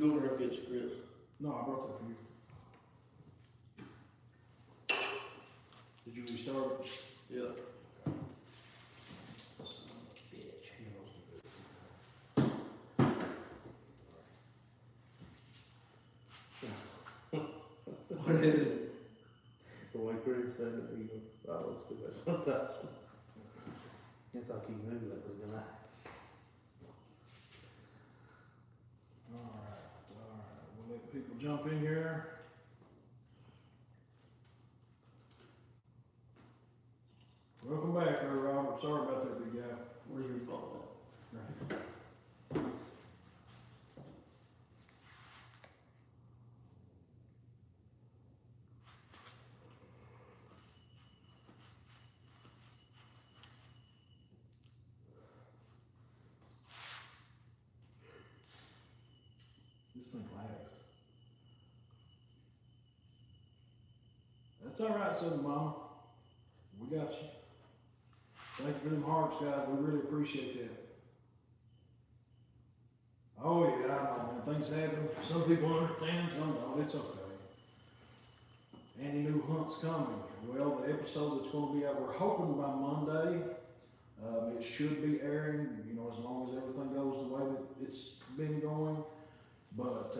Go over and get Chris. No, I brought that for you. Did you restart it? Yeah. What is it? The way Chris said it, he goes, I always do that sometimes. Guess I keep moving that was gonna happen. Alright, we'll let people jump in here. Welcome back, Robert. Sorry about that, big guy. Where's your phone at? This thing lags. That's alright, Southern Mama. We got you. Thank you for them hearts, guys. We really appreciate that. Oh yeah, I know, man. Things happen. Some people understand, some don't. It's okay. Any new hunts coming? Well, the episode that's going to be out, we're hoping by Monday. It should be airing, you know, as long as everything goes the way that it's been going. But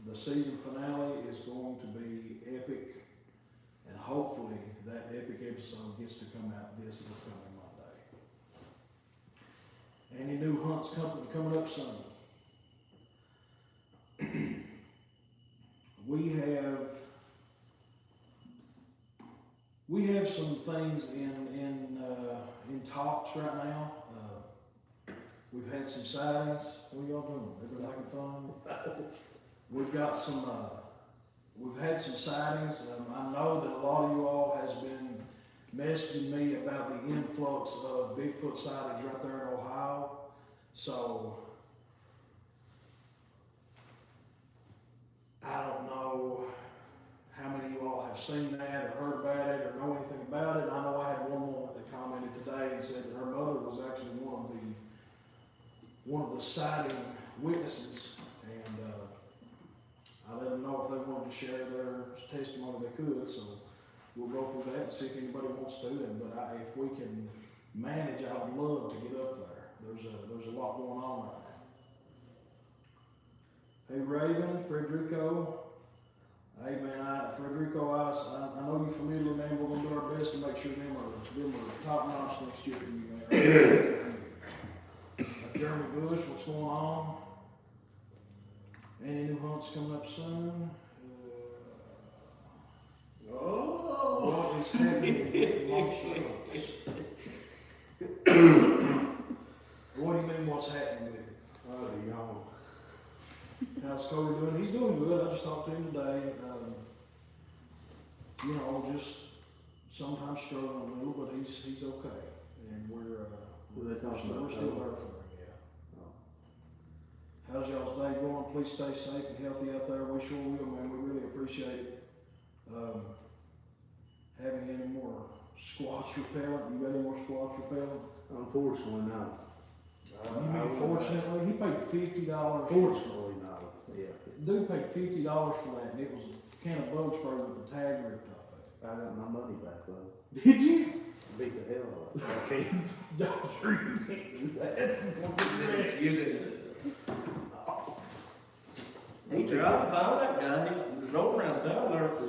the season finale is going to be epic, and hopefully that epic episode gets to come out this upcoming Monday. Any new hunts coming up soon? We have some things in talks right now. We've had some sightings. What are y'all doing? Everybody having fun? We've got some. We've had some sightings. I know that a lot of you all has been messaging me about the influx of Bigfoot sightings right there in Ohio. So I don't know how many of you all have seen that or heard about it or know anything about it. I know I had one woman that commented today and said that her mother was actually one of the sighting witnesses, and I let them know if they wanted to share their testimony they could. So we'll go through that and see if anybody wants to. But if we can manage, I would love to get up there. There's a lot going on right now. Hey Raven, Frederico. Hey man, Frederico, I know you're familiar, man. We're gonna do our best to make sure them are top notch next year for you, man. Jeremy Bush, what's going on? Any new hunts coming up soon? What is happening with monster hunts? What do you mean, what's happening with it? Y'all. How's Cody doing? He's doing good. I just talked to him today. You know, just sometimes struggling a little, but he's okay. And we're still there for him, yeah. Oh. How's y'all's day going? Please stay safe and healthy out there. We sure will, man. We really appreciate it. Having any more Squatch repellent? You got any more Squatch repellent? Unfortunately, no. You mean fortunately? He paid $50. Fortunately, no. Yeah. Dude paid $50 for that, and it was a can of bug spray with the tag ripped off it. I got my money back though. Did you? Beat the hell out of it. I can't. Don't sure you can't do that. You did. He tried to find that guy. He drove around town there for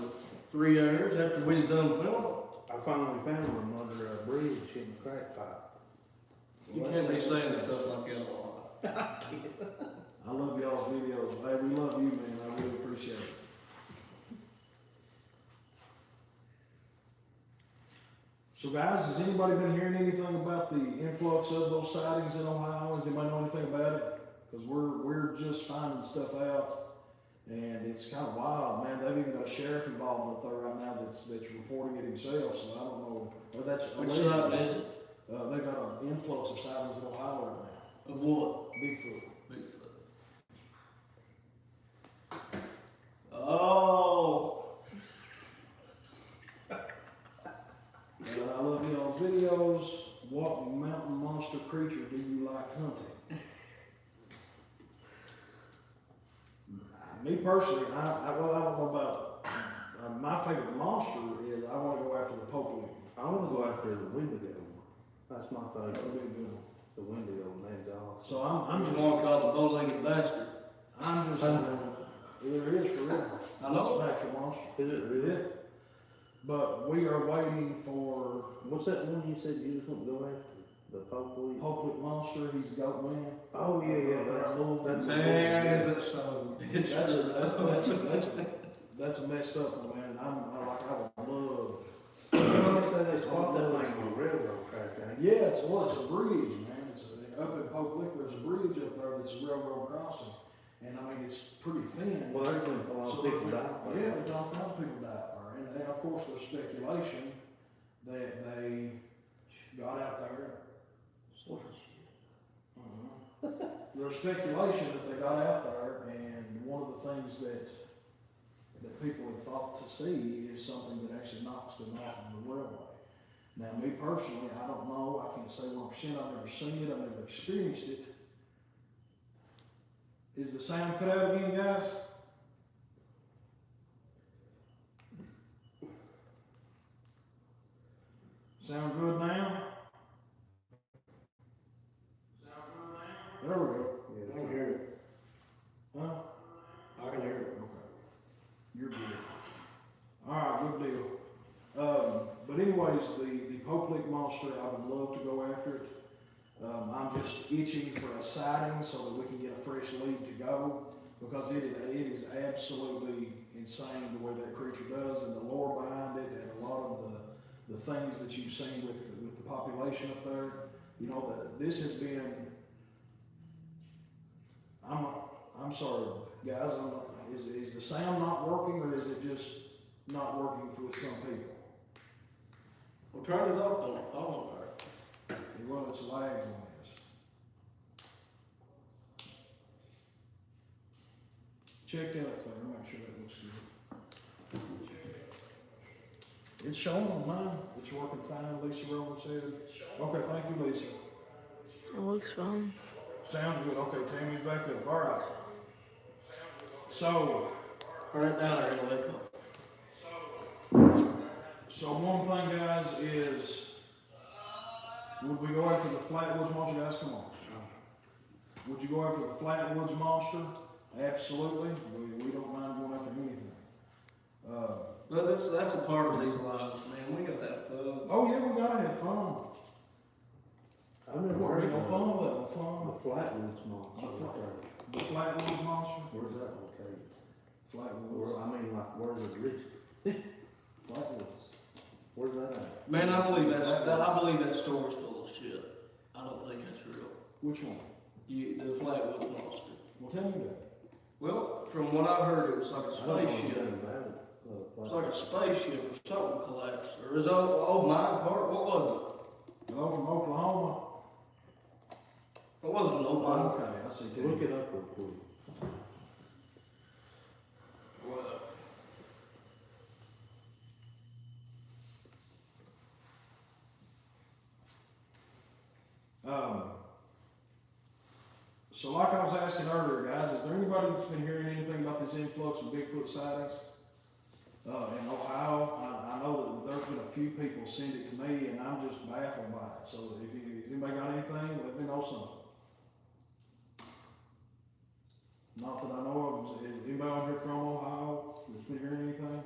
3 hours after we was done filming. I finally found him under a bridge in the crack pipe. You can't be saying stuff like that a lot. I love y'all's videos. Hey, we love you, man. I really appreciate it. So guys, has anybody been hearing anything about the influx of those sightings in Ohio? Does anybody know anything about it? Because we're just finding stuff out, and it's kind of wild, man. They've even got a sheriff involved up there right now that's reporting it himself. So I don't know. Or that's which side is it? They've got an influx of sightings in Ohio right now. Of what? Bigfoot. Bigfoot. Oh. I love y'all's videos. What mountain monster creature do you like hunting? Me personally, I don't know about, my favorite monster is, I wanna go after the Pope. I wanna go after the Wendigo. That's my That would favorite. be a good one. The Wendigo, man's awesome. So I'm There's just, one called the bow-legged bastard. I'm just, there it is for real. I know. It's an actual monster. Is it really? Yeah. But we are waiting for What's that one you said you just want to go after? The Pope? Pope monster, he's a goat man. Oh, yeah, that's Man, is it so bitch. That's a messed up one, man. I would love. They say they spot that thing on the railroad track, ain't Yeah, it's a bridge, man. Up in Pope Lick, there's a bridge up there that's a railroad crossing. And I mean, it's pretty thin. Well, there's been a lot of people die. Yeah, there's all kinds of people die up there. And of course, there's speculation that they got out there. There's speculation that they got out there, and one of the things that people have thought to see is something that actually knocks them off of the railway. Now, me personally, I don't know. I can't say 100%. I've never seen it. I've never experienced it. Is the sound cut out again, guys? Sound good now? There we go. I can hear it. Huh? I can hear it. Okay. You're good. Alright, good deal. But anyways, the Pope Lick monster, I would love to go after it. I'm just itching for a sighting so that we can get a fresh lead to go, because it is absolutely insane the way that creature does, and the lore behind it, and a lot of the things that you've seen with the population up there. You know, this has been. I'm sorry, guys. Is the sound not working, or is it just not working for some people? Well, turn it up on the phone there. Well, it's lags on this. Check that up there, make sure that looks good. It's showing on mine. It's working fine, Lisa Rowan said. Okay, thank you, Lisa. It looks fine. Sounds good. Okay, Tammy's back up. All right. So, Turn it down there, it'll echo. so one thing, guys, is would we go after the Flatwoods monster? Guys, come on. Would you go after the Flatwoods monster? Absolutely. We don't mind going after anything. But that's a part of these lives, man. We got that fun. Oh yeah, we gotta have fun. I've never We're heard no of fun with that. No fun. the Flatwoods monster. The Flatwoods monster. Where's that located? Flatwoods. I mean, like, where's it originated? Flatwoods. Where's that at? Man, I believe that story's full of shit. I don't think that's real. Which one? The Flatwoods monster. Well, tell me that. Well, from what I heard, it was like a I don't know spaceship. anything about it. It's like a spaceship or something collapsed. Or is it old mine part? What was Hello from Oklahoma. it? It wasn't an old mine. Okay, I see. Look it up real quick. So like I was asking earlier, guys, is there anybody that's been hearing anything about this influx of Bigfoot sightings in Ohio? I know that there's been a few people send it to me, and I'm just baffled by it. So if anybody got anything, let me know something. Not that I know of. Is anybody on here from Ohio that's been hearing anything?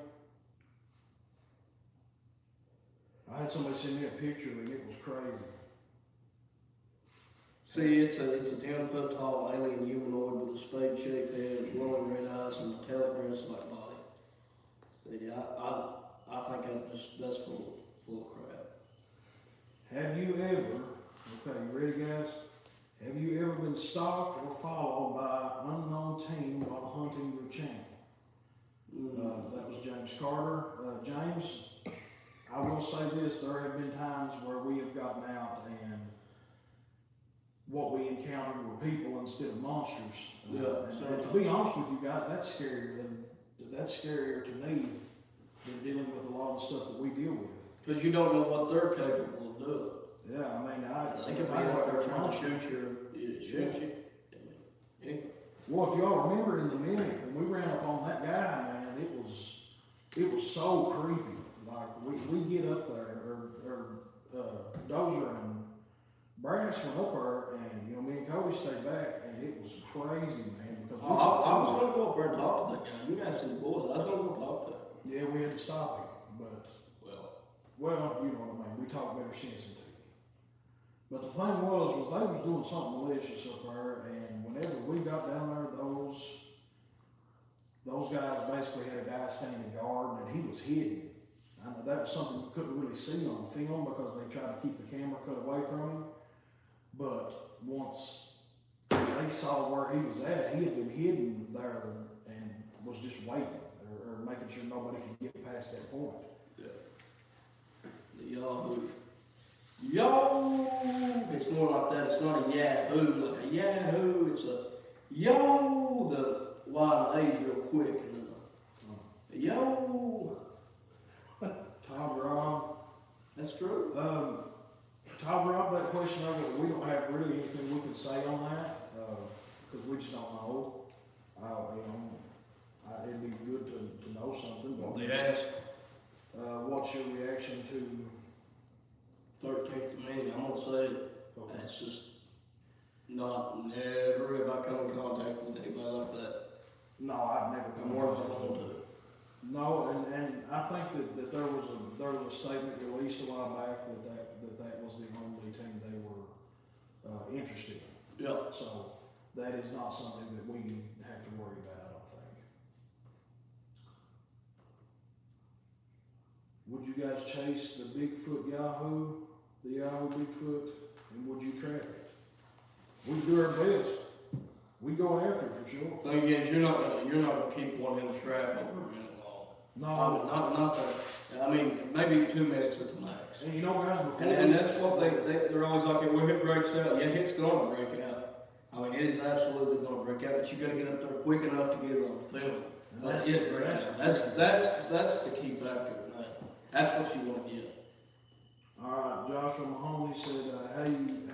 I had somebody send me a picture and it was crazy. See, it's a 10-foot tall alien humanoid with a spade-shaped head, glowing red eyes, and metallic dress-like body. See, I think that's full of crap. Have you ever, okay, you ready guys? Have you ever been stalked or followed by an unknown team while hunting your channel? That was James Carter. James, I will say this, there have been times where we have gotten out and what we encountered were people instead of monsters. And to be honest with you guys, that's scarier to me than dealing with a lot of the stuff that we deal with. Because you don't know what they're capable of doing. Yeah, I mean, They could be out there trying to shoot you. I mean, anything. Well, if y'all remember in the Mimic, when we ran up on that guy, man, it was so creepy. Like, we get up there, Dozer and Brass went up there, and, you know, me and Cody stayed back, and it was crazy, man, because I was gonna go up there and talk to that guy. You guys see the boys. I was gonna go talk to him. yeah, we had to stop him, but, well, you know what I mean, we talk better sense into you. But the thing was they was doing something malicious up there, and whenever we got down there, those guys basically had a guy standing guard, and he was hidden. I know that was something you couldn't really see on film because they tried to keep the camera cut away from him. But once they saw where he was at, he had been hidden there and was just waiting or making sure nobody could get past that point. Yeah. The Yahoo. Yo! It's more like that. It's not a Yahoo, like a Yahoo. It's a yo. The Y and A is real quick. And then yo. Todd Rob. That's true. Todd Rob, that question over, we don't have really anything we can say on that because we just don't know. It'd be good to know something. But They asked. What's your reaction to 13th Amendment? I'm gonna say that's just never have I come in contact with anybody like that. No, I've never come More across than I that. want to. No, and I think that there was a statement released a while back that was the only thing they were interested in. Yeah. So that is not something that we have to worry about, I don't think. Would you guys chase the Bigfoot Yahoo, the Yahoo Bigfoot, and would you trap it? We'd do our best. We'd go after it for sure. Thing is, you're not gonna keep one in the trap over a minute long. No, Not that. I mean, maybe 2 minutes at the max. and you know, guys, before And that's what they're always like, when it breaks out, yeah, it's gonna break out. I mean, it is absolutely gonna break out, but you gotta get up there quick enough to get it on film. That's it. That's the key factor in that. That's what you want to get. All right, Joshua Mahoney said,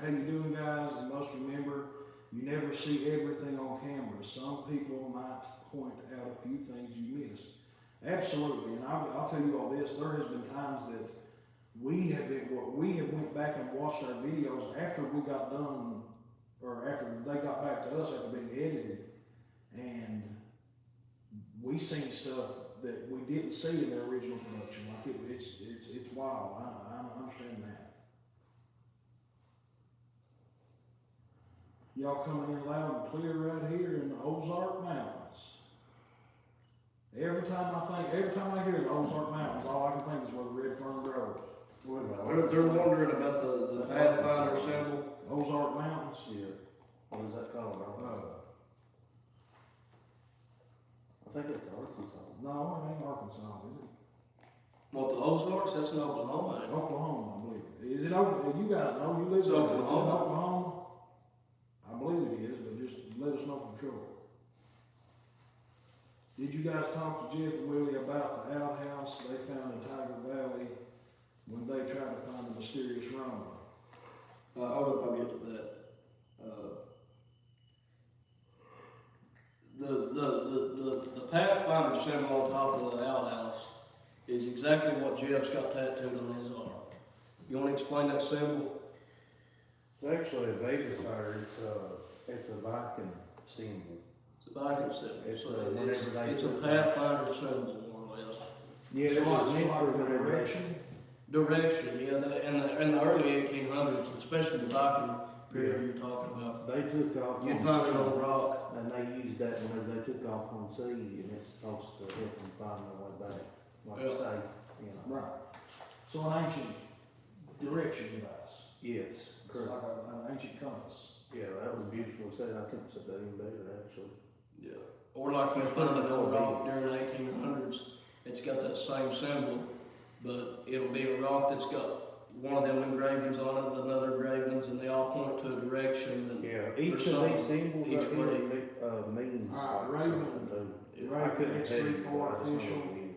how you doing, guys? And must remember, you never see everything on camera. Some people might point out a few things you missed. Absolutely, and I'll tell you all this. There has been times that we have went back and watched our videos after we got done, or after they got back to us after being edited, and we seen stuff that we didn't see in the original production. Like it's wild. I understand that. Y'all coming in loud and clear right here in the Ozark Mountains. Every time I hear the Ozark Mountains, all I can think is where the red fern grows. They're wondering about the Pathfinder symbol. Ozark Mountains. Yeah. What is that called, bro? I think it's Arkansas. No, it ain't Arkansas, is it? What, the Ozarks? That's in Oklahoma. ain't it? Oklahoma, I believe. Is it Oklahoma? You guys know, you live there. Is it Oklahoma? I believe it is, but just let us know for sure. Did you guys talk to Jeff and Willie about the outhouse they found in Tiger Valley when they tried to find the mysterious runaway? I'll get to that. The Pathfinder symbol on top of the outhouse is exactly what Jeff's got tattooed on his arm. You want to explain that symbol? It's actually a Vegas fire. It's a Viking symbol. It's a Viking symbol. It's a Pathfinder symbol, more or less. Yeah, So it's meant like for the direction. Direction, yeah. In the early 1800s, especially the Viking period you're talking about, They took off you'd on find it sea, on a rock. and they used that whenever they took off on sea, and it's supposed to help them find their way back, like Yeah. safe, you know. Right. So an ancient direction device. Yes, It's correct. like an ancient compass. Yeah, that was beautiful said. I couldn't say that any better, actually. Yeah. Or like when they found it on a rock during the 1800s, it's got that same symbol, but it'll be a rock that's got one of them engravings on it, another engravings, and they all point to a direction. And Yeah, each for of these some- symbols each right way. here means Alright, like Raven. something to. Yeah. I couldn't Next tell you 3-4 what I just know official. what it is.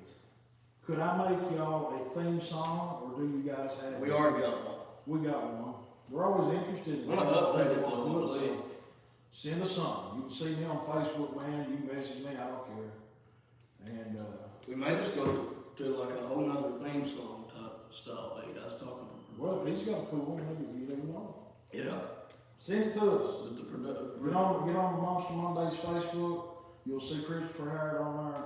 Could I make y'all a theme song, or do you guys have? We already got one. We got one. We're always interested in. We're gonna update it though, I believe. send us something. You can see me on Facebook, man. You can message me. I don't care. And We may just go to like a whole nother theme song type style. Like I was talking to. well, if he's got a cool one, maybe you never know. Yeah. Send it to us. The Get on Monster Mondays Facebook. You'll see Christopher Harrod on there.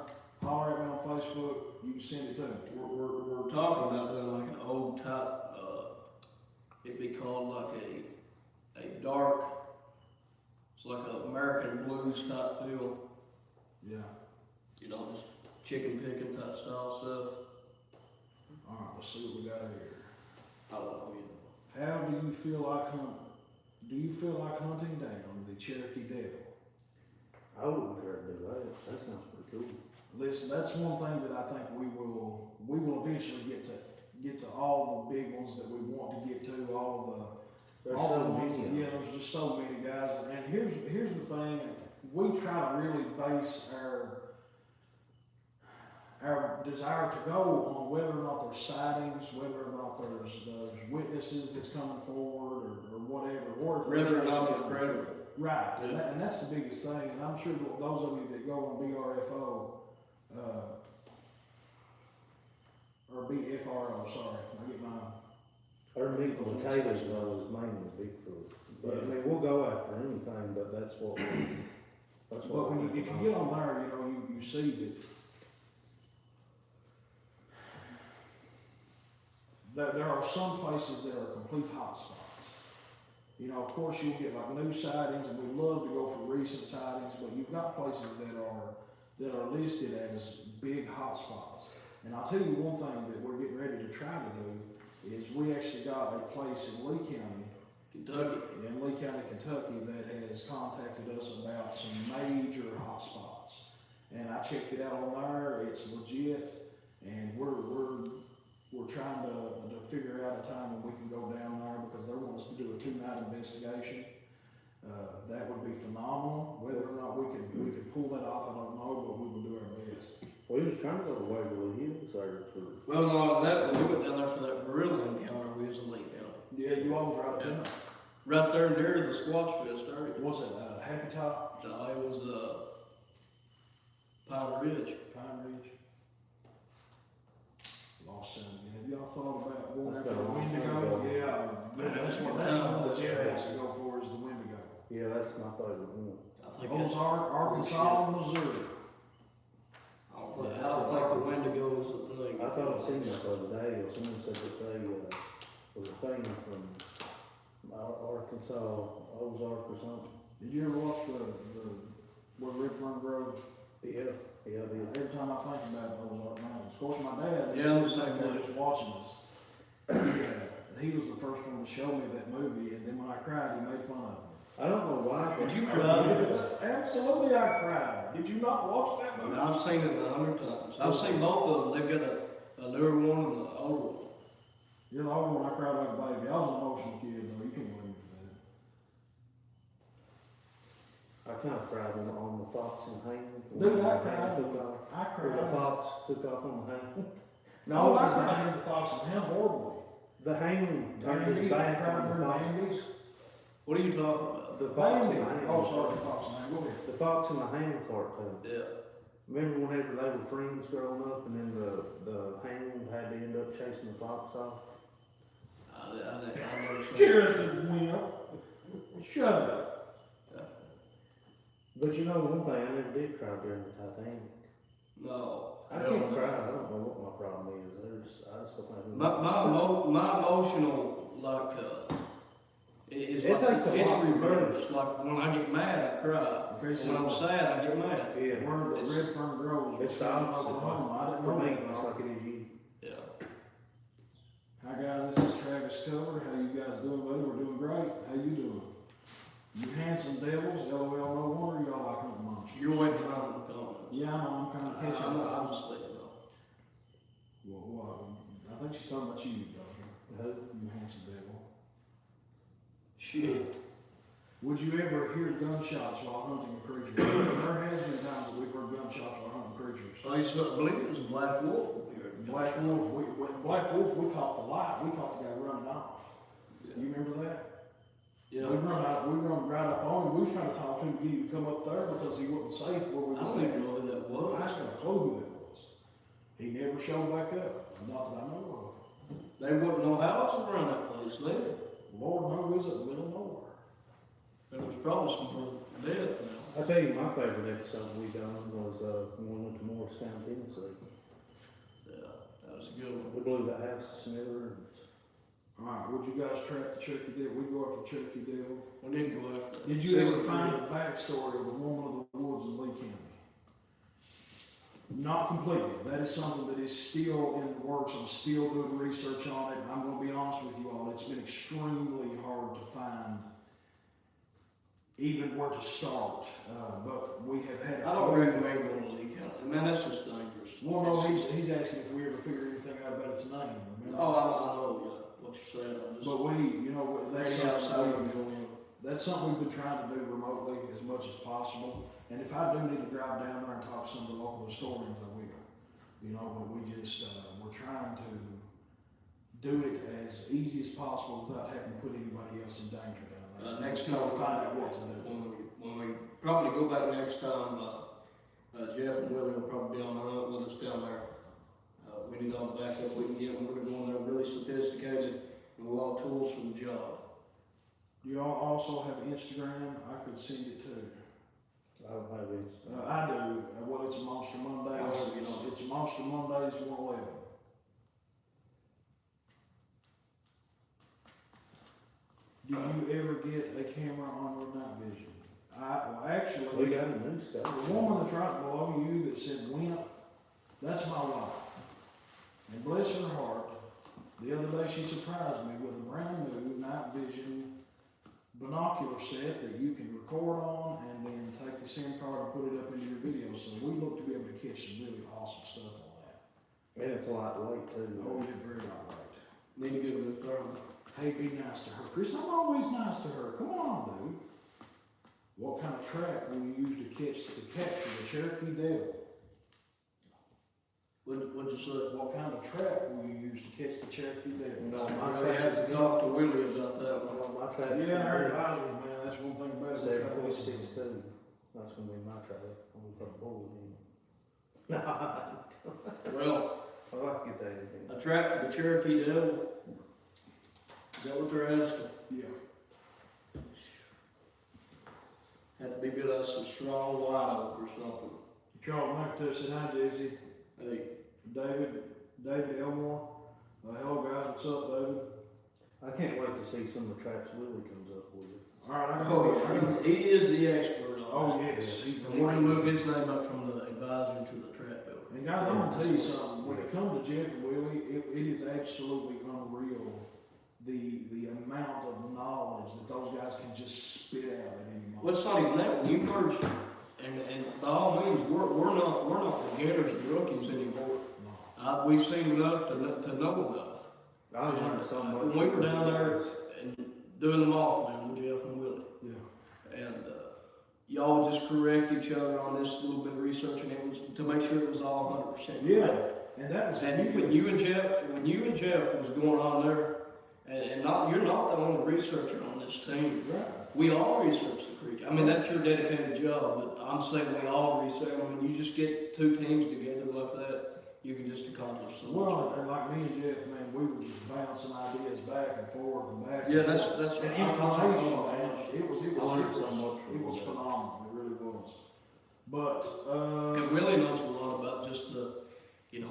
Holler at me on Facebook. You can send it to me. We're talking about doing like an old type. It'd be called like a dark. It's like an American blues type feel. Yeah. You know, just chicken picking type style stuff. All right. Let's see what we got here. I don't know. How do you feel like hunting? Do you feel like hunting down the Cherokee Devil? I wouldn't care to do that. That sounds pretty cool. Listen, that's one thing that I think we will eventually get to all the big ones that we want to get to, all the There's all so the ones. many. Yeah, there's just so many guys. And here's the thing, we try to really base our desire to go on whether or not there's sightings, whether or not there's witnesses that's coming forward or whatever, or if Whether or not they're credible. right, Yeah. and that's the biggest thing. And I'm sure those of you that go on BRFO, or BFRO, sorry, I get my. Our meat and potatoes is always mainly Bigfoot. But I mean, we'll go after anything, but that's what But when if you get on there, you know, you see that there are some places that are complete hotspots. You know, of course you'll get like new sightings, and we love to go for recent sightings, but you've got places that are listed as big hotspots. And I'll tell you one thing that we're getting ready to try to do is we actually got a place in Lee County, Kentucky, that has contacted us about some major hotspots. And I checked it out on there. It's legit, and we're trying to figure out a time when we can go down there because they want us to do a 2-night investigation. That would be phenomenal. Whether or not we could pull that off, I don't know, but we will do our best. we was trying to go to Waverly Hills there for. Well, no, that when we went down there for that gorilla encounter, we was in Lee County. Yeah, you always right up in there. Right there near the Squatch Fest area. What's it, Happy Top? No, it was Pine Ridge. Pine Ridge? Lost sound again. Have y'all thought about going That's after the got a Wendigo? Wendigo. Yeah, that's the one that Jeff has to go for is the Wendigo. Yeah, that's my favorite one. I think that's, Ozark, Arkansas, Missouri. I don't think the Wendigo was the thing. I thought I seen that the other day, or someone said that they, was a thing from Arkansas, Ozark or something. Did you ever watch where Redfern Grove? Yeah, I did. Every time I think about Ozark Mountains. Of course, my dad, Yeah, was sitting there just watching us. He was the first one to show me that movie, and then when I cried, he made fun of me. I don't know why. Did you cry? Absolutely, I cried. Did you not watch that movie? I've seen it 100 times. I've seen both of them. They've got a newer one and an older one. You're the older one. I cried like a baby. I was an emotional kid, though. You can't blame me for that. I kind of cried on the fox and hand. Dude, I The cried. hand took off. I Or the cried. fox took off on the hand. No, I cried in the Fox and him horribly. The hand turned his Andy, I back cried on the during fox. Andy's. What are you talking about? The fox and Andy. the hand. Oh, sorry, the Fox and him. Go ahead. The fox and the hand cartoon. Yeah. Remember whenever they were friends growing up and then the hand had to end up chasing the fox off? I never seen it. Cheers, Wimp. Shut up. But you know one thing, I never did cry during the Titanic. No. I can't cry, I don't know what my problem is. I just don't think. My emotional, like, is It like, takes a it's lot to reversed. Like, when I get mad, I cry. Okay, so When I'm sad, I get mad. Yeah, where the It's- Redfern grows. it's the opposite. Oklahoma. I didn't For know me, that. it's like it is you. Yeah. Hi guys, this is Travis Cover. How you guys doing, buddy? We're doing great. How you doing? You handsome devils. LOL, no wonder y'all like hunting monsters. You're waiting for them to come. Yeah, I know. I'm kind of catching up. I'm just letting you know. Well, I think she's talking about you, Doctor. You handsome devil. Shit. Would you ever hear gunshots while hunting a creature? There has been times that we've heard gunshots while hunting creatures. I used to believe it was a black wolf up here. Black Wolf, we caught the light. We caught the guy running off. Yeah. You remember that? Yeah. We run right up on him. We was trying to talk to him to get him to come up there because he wasn't safe where we I was don't even at. know who that Well, I was. ain't got a clue who that was. He never showed back up, not that I know of. There wasn't no houses around that place then. Lord knows it, middle of nowhere. There was probably some dead now. I tell you, my favorite episode we done was when we went to Morristown, Tennessee. Yeah, that was a good one. We blew that house to smithereens. Alright, would you guys trap the Cherokee Devil? We go after the Cherokee Devil. We need to go after. Did you ever find the backstory of the woman of the woods in Lee County? Not completely. That is something that is still in the works. I'm still doing research on it. I'm going to be honest with you all. It's been extremely hard to find even where to start. But we have had. I don't recommend going to Lee County. Man, that's just dangerous. Well, no, he's asking if we ever figure anything out about its name. Remember? Oh, I know what you're saying. I'm just But we, you know, that's ready outside of something. you. That's something we've been trying to do remotely as much as possible. And if I do need to drive down there and talk to some of the local historians, I will. You know, but we just, we're trying to do it as easy as possible without having to put anybody else in danger down there. Next Until time, we find out what to do. when we probably go back next time, Jeff and Willie will probably be on the hunt with us down there. We need all the backup we can get. We're going there really sophisticated and with all tools for the job. You all also have Instagram. I could send it too. I don't have this. I do. Well, it's a Monster Mondays. Oh, you know. It's a Monster Mondays 111. Did you ever get a camera on your night vision? Well, actually, We got a new stuff. the woman that's right below you that said wimp, that's my wife. And bless her heart, the other day she surprised me with a brand new night vision binocular set that you can record on and then take the SIM card and put it up into your video. So we look to be able to catch some really awesome stuff on that. And it's lightweight too. Oh, yeah, very lightweight. Need to get a new thermal. Hey, be nice to her. Chris, I'm always nice to her. Come on, dude. What kind of trap will you use to capture the Cherokee Devil? What'd you say? What kind of trap will you use to catch the Cherokee Devil? No, I my really have to talk to Willie about that one. Well, my trap. Yeah, our advisors, man, that's one thing about it. 7.62. That's gonna be my trap. I'm gonna put a bullet in it. No, Well, I like to get that in. a trap for the Cherokee Devil. Is that what they're asking? Yeah. Had to be built out of some strong white oak or something. Charles McIntosh said, hi, Jesse. Hey, David Elmore. Hello, guys. What's up, David? I can't wait to see some of the traps Willie comes up with. All right, oh, yeah, he is the expert on Oh, that. yes. He's And when he moved his name up from the advisor to the trap builder. And guys, I'm gonna tell you something. When it comes to Jeff and Willie, it is absolutely unreal the amount of knowledge that those guys can just spit out at any moment. Well, it's not even that. When you merge, and by all means, we're not beginners and rookies anymore. No. We've seen enough to know enough. I learned so much. When we were down there and doing the Mothman with Jeff and Willie, Yeah. and y'all would just correct each other on this little bit of research, and it was to make sure it was all 100%. Yeah. And that was And when you and Jeff was going on there, and you're not the only researcher on this team. right. We all research the creature. I mean, that's your dedicated job, but I'm saying we all research. I mean, you just get two teams together like that, you can just accomplish so much. Well, and like me and Jeff, man, we were just bouncing ideas back and forth and back. Yeah, and that's forth. And I information, know. man. It was I learned so much from it was that. phenomenal. It really was. But And Willie knows a lot about just the,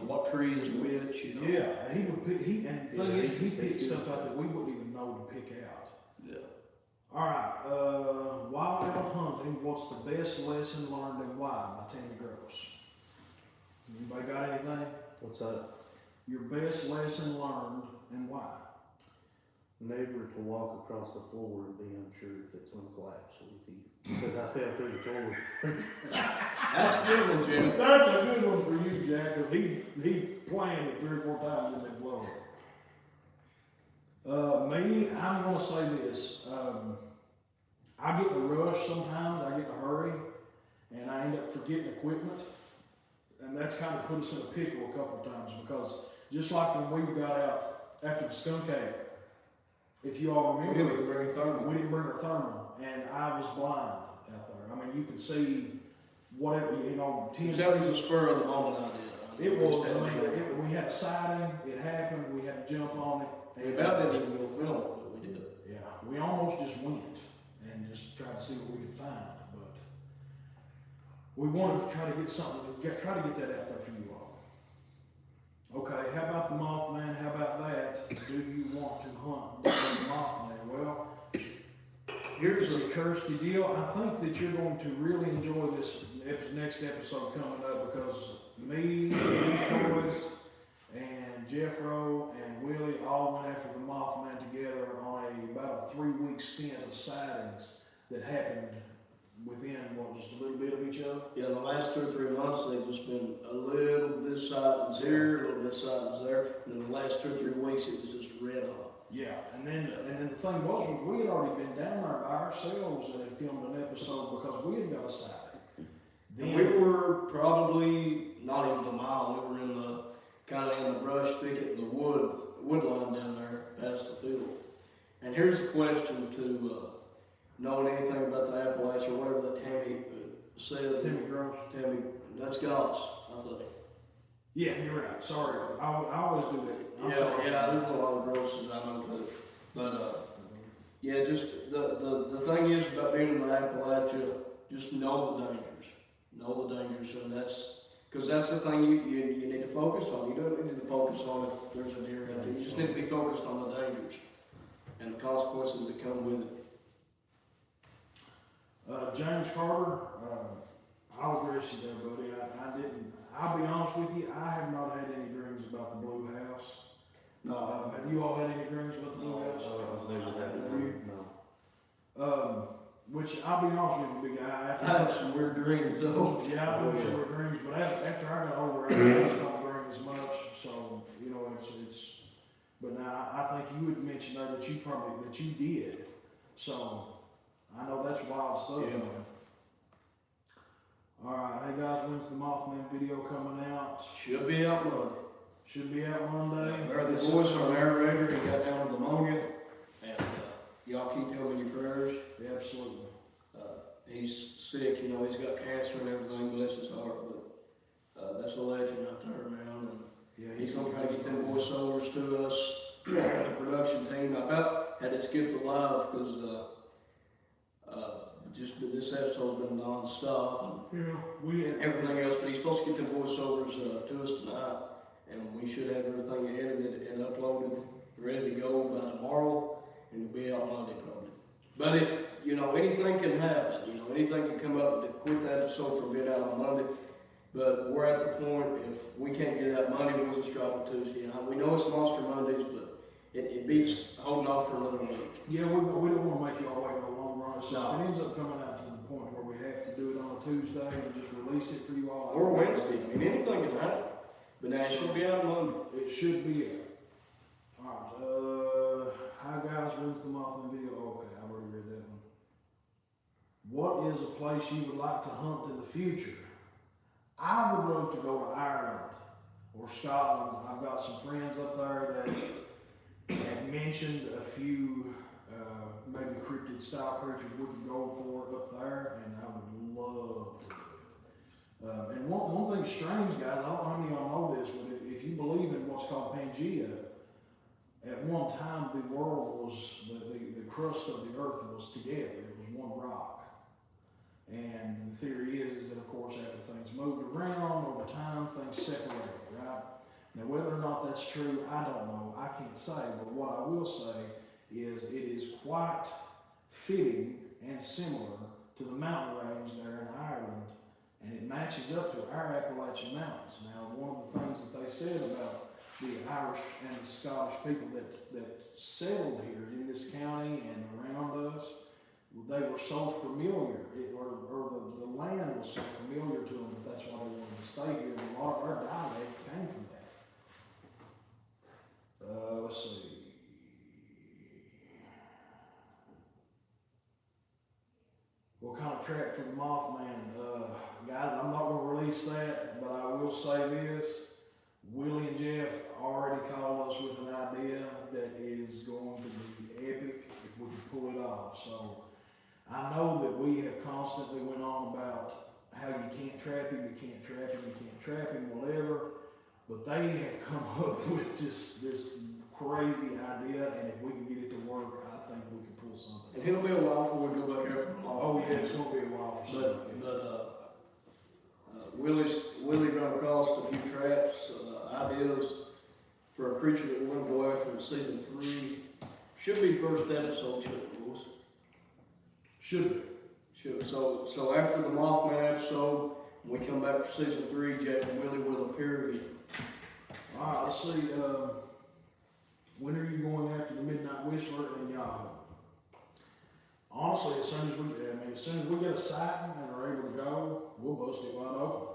what tree is which, yeah, he would pick. And the thing Yeah, is, he he's picked good. stuff out that we wouldn't even know to pick out. Yeah. All right. Wild owl hunting. What's the best lesson learned and why? By Tammy Gross. Anybody got anything? What's that? Your best lesson learned and why? Never to walk across the floor and be unsure if it's gonna collapse with you. Because I fell through the floor. That's a good one, Jim. That's a good one for you, Jack, because he planned it 3 or 4 times in that floor. Me, I'm gonna say this. I get in a rush sometimes, I get in a hurry, and I end up forgetting equipment. And that's kind of put us in a pickle a couple of times because just like when we got out after the Skunk Ape, If you all We remember, didn't even bring thermal. we didn't bring our thermal, and I was blind out there. I mean, you could see whatever, 10 That was a spur of the moment idea. It was, we had a sighting, it happened, we had to jump on it. We about didn't even go film it, but we did. Yeah, we almost just went and just tried to see what we could find, but we wanted to try to get something, try to get that out there for you all. Okay, how about the Mothman? How about that? Do you want to hunt the Mothman? Well, here's a Kirsty deal. I think that you're going to really enjoy this next episode coming up, because me, these boys, and Jeffro and Willie all went after the Mothman together on about a 3-week stint of sightings that happened within, just a little bit of each other? Yeah, the last 2 or 3 months, they've just been a little bit sightings here, a little bit sightings there, and then the last 2 or 3 weeks, it was just red hot. Yeah, and then the thing was, we had already been down there by ourselves and had filmed an episode because we had got a sighting. Then we were probably not even a mile. We were in the kind of in the brush thicket, in the wood line down there past the field. And here's a question to knowing anything about the Appalachian, whatever that Tammy said. Tammy Gross. Tammy, that's God's, I think. Yeah, you're right. Sorry, I always do that. I'm yeah, sorry. yeah. There's a lot of grosses I know too, but yeah, just the thing is about being in the Appalachia, just know the dangers. Know the dangers, and because that's the thing you need to focus on. You don't need to focus on if there's a deer out there. You just need to be focused on the dangers and the consequences that come with it. James Carter, I'll agree with you there, buddy. I'll be honest with you, I have not had any dreams about the Blue House. No. Have you all had any dreams about the Blue House? I've never had a dream, no. Which I'll be honest with you, big guy. I have some weird dreams though. Yeah, I do some weird dreams, but after I got older, I don't dream as much. So it's. But now I think you had mentioned there that you did. So I know that's wild stuff. Yeah. Man. All right, hey guys, when's the Mothman video coming out? Should be out Monday. Should be out Monday. The voice on narrator, he got down with pneumonia, and y'all keep him in your prayers. Yeah, absolutely. He's sick, he's got cancer and everything, bless his heart, but that's a legend out there, man. And Yeah, he's gonna try to get them voiceovers to us, the production team. I about had to skip the live because this episode's been non-stop and everything else, but he's supposed to get the voiceovers to us tonight, and we should have everything edited and uploaded, ready to go by tomorrow, and it'll be out Monday probably. But if, anything can happen, anything can come up to quit the episode from being out on Monday. But we're at the point, if we can't get it out Monday, we'll just drop it Tuesday. We know it's Monster Mondays, but it beats holding off for another week. Yeah, we don't want to make y'all wait no long run. So if it ends up coming out to the point where we have to do it on a Tuesday and just release it for you all. Or Wednesday. Anything can happen. But now it should be out Monday. It should be out. Alright, hi guys, when's the Mothman video? Okay, I've already read that one. What is a place you would like to hunt in the future? I would love to go to Ireland or Scotland. I've got some friends up there that have mentioned a few maybe cryptid style creatures we could go for up there, and I would love to do it. And one thing strange, guys, I don't know how many of y'all know this, but if you believe in what's called Pangea, at one time the world was, the crust of the earth was together. It was one rock. And the theory is that, of course, after things moved around over time, things separated, right? Now, whether or not that's true, I don't know. I can't say. But what I will say is it is quite fitting and similar to the mountain range there in Ireland, and it matches up to our Appalachian Mountains. Now, one of the things that they said about the Irish and the Scottish people that settled here in this county and around us, they were so familiar, or the land was so familiar to them that that's why they wanted to stay here. And a lot of our dialect came from that. Let's see. What kind of track for the Mothman? Guys, I'm not going to release that, but I will say this. Willie and Jeff already called us with an idea that is going to be trap him, whatever. But they have come up with just this crazy idea, and if we can get it to work, I think we can pull something. And it'll be a while before we go back there for the law. Oh yeah, it's gonna be a while for something. Willie run across a few traps, ideas for a creature that we're going to go after in season 3. Should be first episode, shouldn't it, boys? Should be. Should. So after the Mothman episode, when we come back for season 3, Jack and Willie will appear again. Alright, let's see, when are you going after the Midnight Whistler and Yahoo? Honestly, as soon as we get a sighting and are able to go, we'll bust it wide open.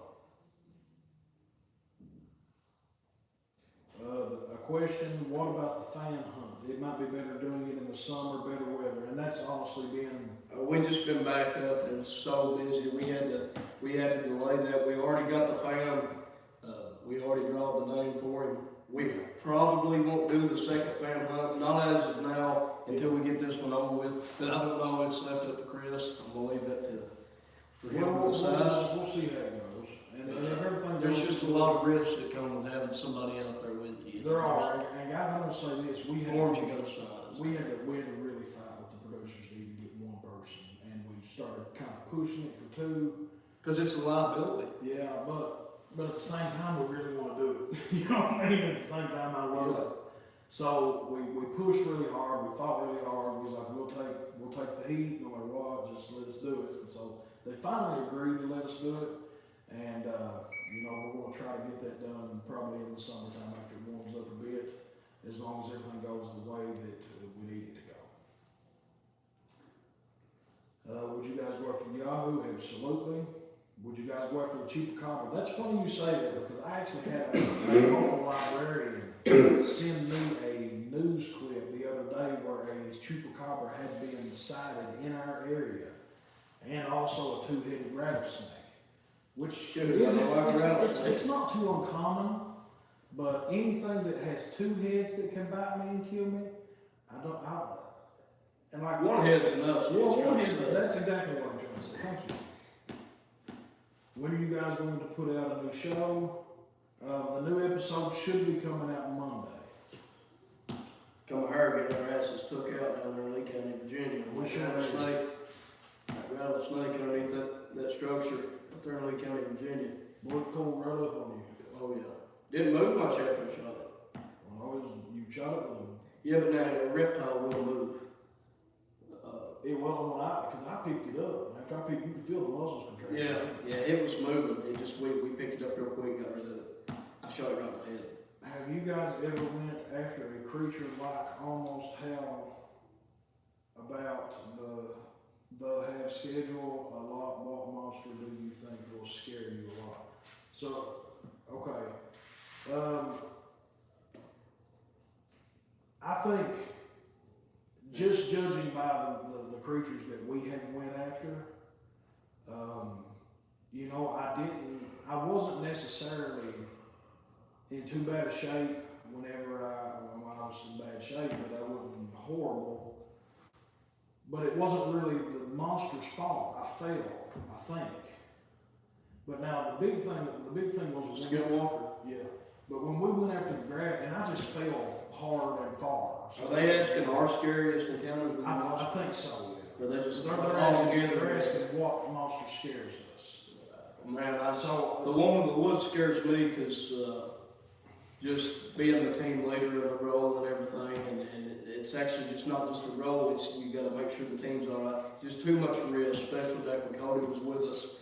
A question, what about the fan hunt? It might be better doing it in the summer, better weather, and that's honestly been... We just been backed up and so busy. We had to delay that. We already got the fan. We already drawn the name for him. We probably won't do the second fan hunt, not as of now, until we get this one over with. But I don't know, it's left up to Chris. I'm gonna leave that for him to decide. We'll see how it goes. And if everything There's goes just a lot of risks that come with having somebody out there with you. There are, and guys, I'm gonna say this, Forms you gotta sign. we had to really fight with the producers to even get one person, and we started kind of pushing it for 2. Because it's a liability. Yeah, but at the same time, we really want to do it. You know what I mean? At the same time, I love it. So we pushed really hard. We fought really hard. We was like, we'll take the heat no matter what. Just let us do it. And so they finally agreed to let us do it. And we're going to try to get that done probably in the summertime after it warms up a bit, as long as everything goes the way that we need it to go. Would you guys go after Yahoo? Absolutely. Would you guys go after the chupacabra? That's funny you say that, because I actually had a local librarian send me a news clip the other day where a chupacabra had been sighted in our area, and also a 2-headed rattlesnake, which it's not too uncommon, but anything that has 2 heads that can bite me and kill me, and like one head's enough. That's exactly what I'm trying to say. Thank you. When are you guys going to put out a new show? The new episode should be coming out Monday. Come here, get our asses took out down there in Lee County, Virginia. We should have a snake. That rattlesnake underneath that structure up there in Lee County, Virginia. Boy, it cold right up on you. Oh yeah. Didn't move much after I shot it. Well, you shot it with them. Yeah, but now a reptile will move. It wasn't because I picked it up. After I picked, you could feel the muscles contract. Yeah, it was moving. We picked it up real quick, got rid of it. I shot it right in the head. Have you guys ever went after a creature like almost how about the have schedule a lot? What monster do you think will scare you a lot? So, okay. I think just judging by the creatures that we have went after, I wasn't necessarily in too bad a shape when I was in bad shape, but I wasn't horrible. But it wasn't really the monster's fault. I failed, I think. But now the big thing was Skinwalker. Yeah. But when we went after the grab, and I just fell hard and far. So Are they asking our scariest encounters with the monster? I think so, yeah. Or they just They're asking what monster scares us. Man, the one in the woods scares me because just being the team leader in a role and everything, and it's actually just not just a role, it's you got to make sure the team's all right. Just too much risk, especially back when Cody was with us.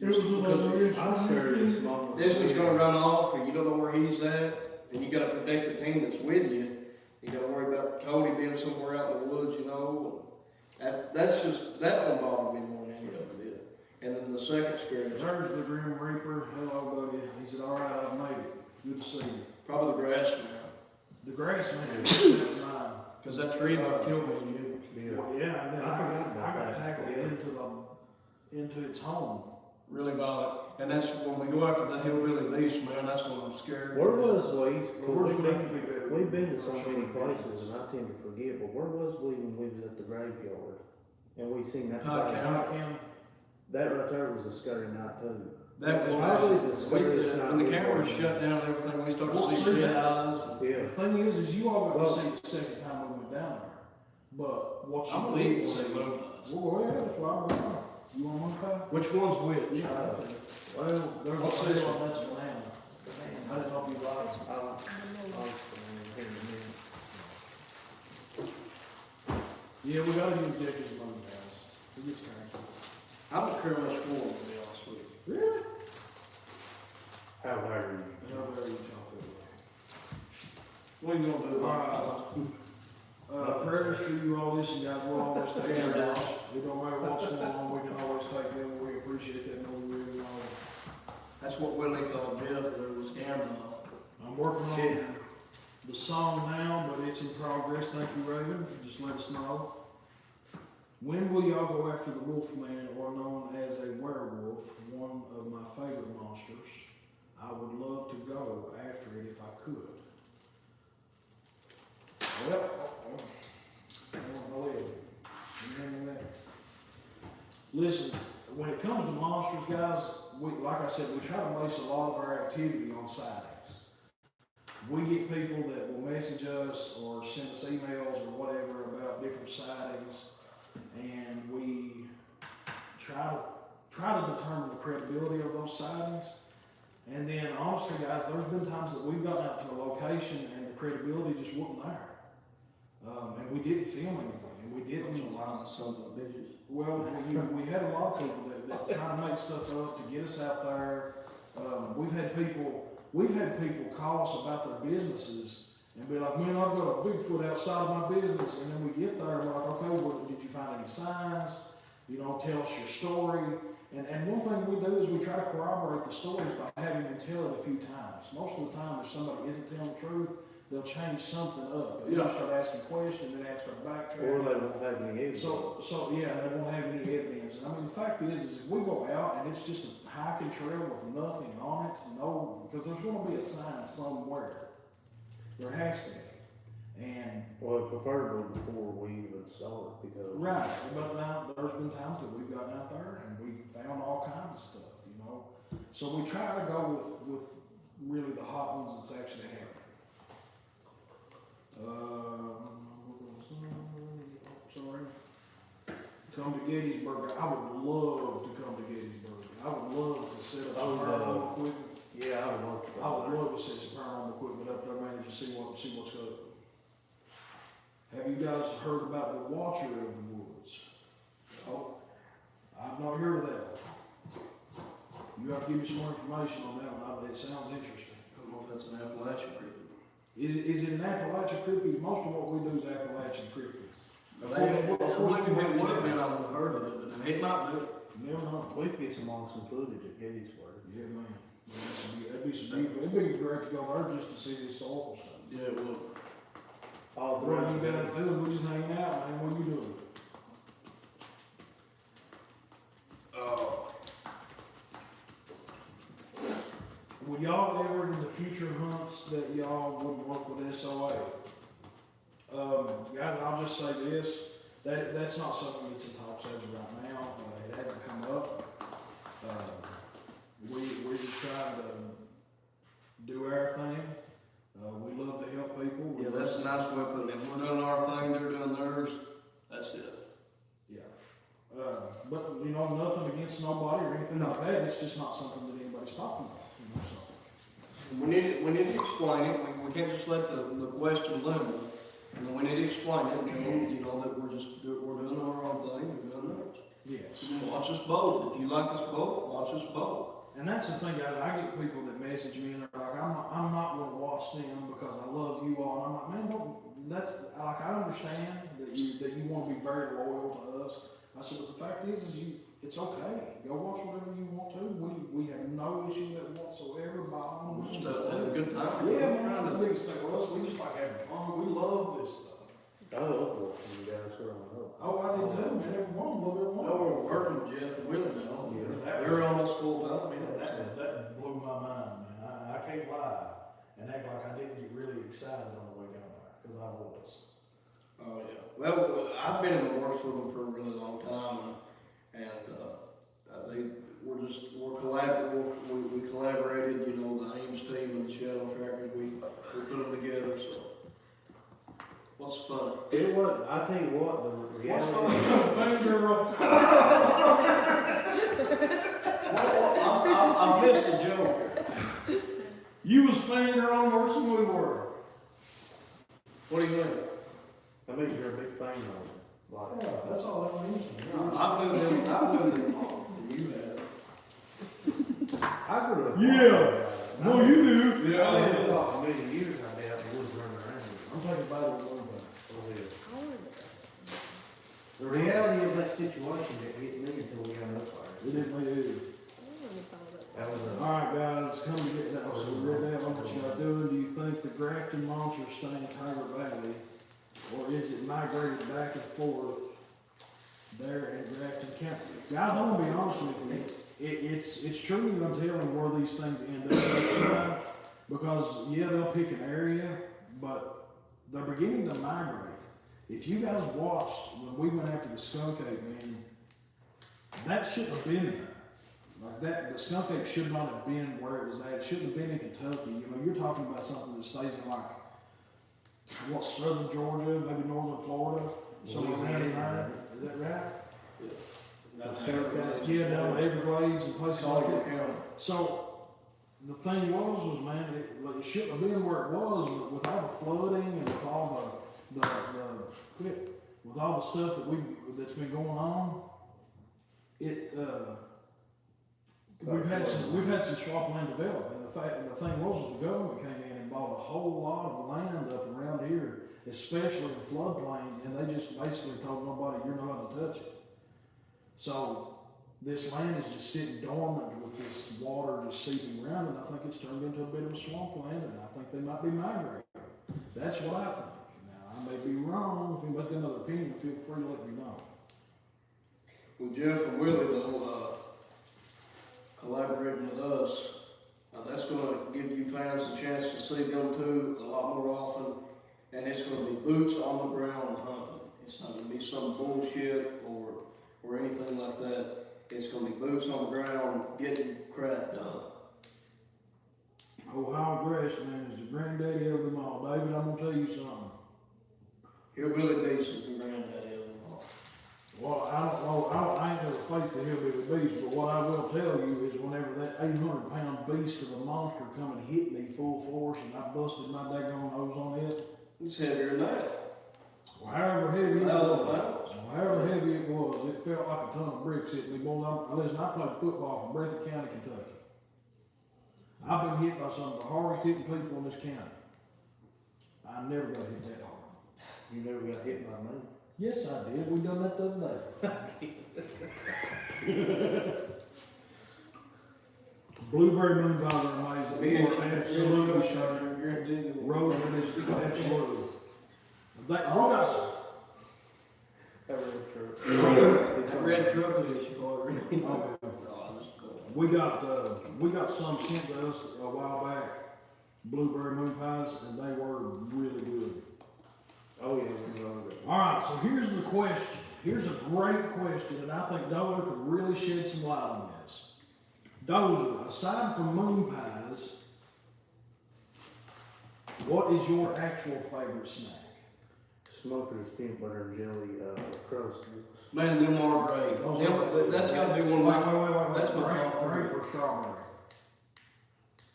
Just because I'm scared as long this is going to run off, and you don't know where he's at, and you got to protect the team that's with you. You got to worry about Cody being somewhere out in the woods, That's just that one bothered me more than any of it did. And then the second scariest. There's the Grim Reaper. Hello, buddy. He said, "All right, I've made it. Good to see you." Probably the grass man. The grass man. That's mine. Because that tree might kill me and you. Well, yeah, and then I forgot about I got that. tackled Yeah. into its home. Really violent. And that's when we go after the hillbilly beast, man, that's when I'm scared. Where was we? We've We've been to so many places, and I tend to forget. But where was we when we was at the graveyard and we seen that? Pike County. That right there was a scary night too. That was Probably the scariest night. when the we've cameras ever shut done. down and everything, we started Well, to see see red that- eyes. Yeah. The thing is you all got Well- to see the second time we went down there. But what you I believe did it's see, a low eyes. well, go ahead, that's why I'm going. You want one pie? Which one's which? Yeah. Well, There's a What's sale this on one? that's banana. I didn't know if you liked it. I'll here in a minute. Yeah, we gotta use Dickens money, guys. It gets crazy. I don't care much for them, to be honest with you. Really? How dare you? How dare you talk that way? What are you gonna do? Prayers for you all listen, guys, we'll always take Yeah, care of guys. it. It don't matter what's going on, we can always take them, we appreciate that, no, we really know. That's what Willie called Jeff, when it was gambling. I'm working on Yeah. the song now, but it's in progress, thank you, Raven, just let us know. When will y'all go after the Wolfman, or known as a werewolf, one of my favorite monsters? I would love to go after it if I could. Well, I don't know it. Remember that. Listen, when it comes to monsters, guys, like I said, we try to base a lot of our activity on sightings. We get people that will message us or send us emails or whatever about different sightings, and we try to determine the credibility of those sightings. And then, honestly, guys, there's been times that we've gotten out to a location and the credibility just wasn't there. And we didn't film anything, and we didn't. Some of the bitches. Well, we had a lot of people that try to make stuff up to get us out there. We've had people call us about their businesses and be like, man, I've got a Bigfoot outside of my business. And then we get there and we're like, okay, well, did you find any signs? You know, tell us your story. And one thing we do is we try to corroborate the stories by having them tell it a few times. Most of the time, if somebody isn't telling the truth, they'll change something up. They'll start asking questions, then have to start backtracking. Or they won't have any evidence. So yeah, they won't have any evidence. And I mean, the fact is if we go out and it's just a hiking trail with nothing on it, because there's going to be a sign somewhere. There has to be. And Well, preferably before we even start, because. right, but now there's been times that we've gotten out there and we found all kinds of stuff, you know. So we try to go with really the hot ones that's actually happening. Sorry. Come to Gettysburg. I would love to come to Gettysburg. I would love to set up some paranormal equipment. Yeah, I would love to. I would love to set some paranormal equipment up there, man, and just see what's up. Have you guys heard about the Watcher of the Woods? Oh, I've not heard of that one. You have to give me some more information on that one. It sounds interesting. I don't know if that's an Appalachian cryptid. Is it an Appalachian cryptid? Most of what we do is Appalachian cryptids. If it would have been, I would have heard of it, but it might do. You never know. We could get some awesome footage at Gettysburg. Yeah, man. That'd be some beautiful. It'd be great to go there just to see the historical stuff. Yeah, it would. All What are you throughout. guys doing? We just hanging out, man. What are you doing? Would y'all ever in the future hunts that y'all would work with SOA? Guys, I'll just say this, that's not something that's in talks as of right now. It hasn't come up. We're just trying to do our thing. We love to help people. Yeah, that's a nice way of putting it. We're doing our thing, they're doing theirs. That's it. Yeah. But, you know, nothing against nobody or anything like that. It's just not something that anybody's talking about. You know, so. We need to explain it. We can't just let the question limit. And we need to explain it, you know that we're doing our own thing, we're doing ours. Yes. Watch us both. If you like us both, watch us both. And that's the thing, guys. I get people that message me and they're like, I'm not going to watch them because I love you all. And I'm like, man, that's like, I understand that you want to be very loyal to us. I said, but the fact is it's okay. Go watch whatever you want to. We have no issue with it whatsoever. By all We're means, just having a good time. yeah, man, that's the biggest thing for us. We just like having fun. We love this stuff. I love watching you guys growing up. Oh, I did too, man. Every one, love every one. No, we're working with Jeff and Willie now. Yeah. They're almost full time. That blew my mind, man. I can't lie and act like I didn't get really excited on the way down there, because I was. Oh yeah. Well, I've been in the works with them for a really long time, and We collaborated, you know, the Ames team and the Shadow Trackers, we put them together, so. What's fun? It was, I tell you what, the What's reality. finger roll? I missed the joke. You was finger on worse than we were. What do you mean? That means you're a big fan of it. Like, Yeah, that's all that means. I blew them long, and you had. I grew up. Yeah. No, you do. I never thought in a million years I'd be out in the woods running around. I'm talking about it one time. The reality of that situation didn't hit me until we got up there. It didn't make it. That was a. Alright guys, come to get that. So we're down on what y'all doing. Do you think the Grafton monster stay in Tiger Valley? Or is it migrated back and forth there in Grafton County? Guys, I'm gonna be honest with you. It's truly untelling where these things end up. Because yeah, they'll pick an area, but they're beginning to migrate. If you guys watched when we went after the Skunk Ape, man, that shouldn't have been there. Like that, the Skunk Ape should not have been where it was at. It shouldn't have been in Kentucky. You know, you're talking about something that stays in like, what, southern Georgia, maybe northern Florida, somewhere around in there. Is that right? Yeah, down the Everglades and places like that. So the thing was man, it shouldn't have been where it was with all the flooding and with all with all the stuff that's been going on. We've had some swampland develop, and the thing was the government came in and bought a whole lot of land up around here, especially in floodplains, and they just basically told nobody you're not allowed to touch it. So this land is just sitting dormant with this water just seeping around, and I think it's turned into a bit of a swampland, and I think they might be migrating. That's what I think. Now I may be wrong. If anybody's got another opinion, feel free to let me know. Well, Jeff and Willie, though, collaborating with us, that's going to give you fans a chance to see them too a lot more often, and it's going to be boots on the ground hunting. It's not going to be some bullshit or anything like that. It's going to be boots on the ground getting crap done. Ohio Grass, man, is the granddaddy of them all. David, I'm going to tell you something. Hillbilly Beast is the granddaddy of them all. Well, I don't know, I ain't never faced the hillbilly beast, but what I will tell you is whenever that 800-pound beast of a monster come and hit me full force and I busted my daggone nose on it. It's heavier than that. Well, however heavy it was, 1,000 pounds. however heavy it was, it felt like a ton of bricks hitting me. Boy, listen, I played football for Breathitt County, Kentucky. I've been hit by some of the hardest hitting people in this county. I never got hit that hard. You never got hit by me. Yes, I did. We done that the other day. Blueberry moon pies are amazing. We are absolutely sure. Rose is absolutely. That Red truck is we got some sent to us a while back, blueberry moon pies, and they were really good. Oh yeah, we love it. All right, so here's the question. Here's a great question, and I think Dozer could really shed some light on this. Dozer, aside from moon pies, what is your actual favorite snack? Smoker's peanut butter and jelly crust. Man, them are great. That's got to be one of my. That's my grape or strawberry.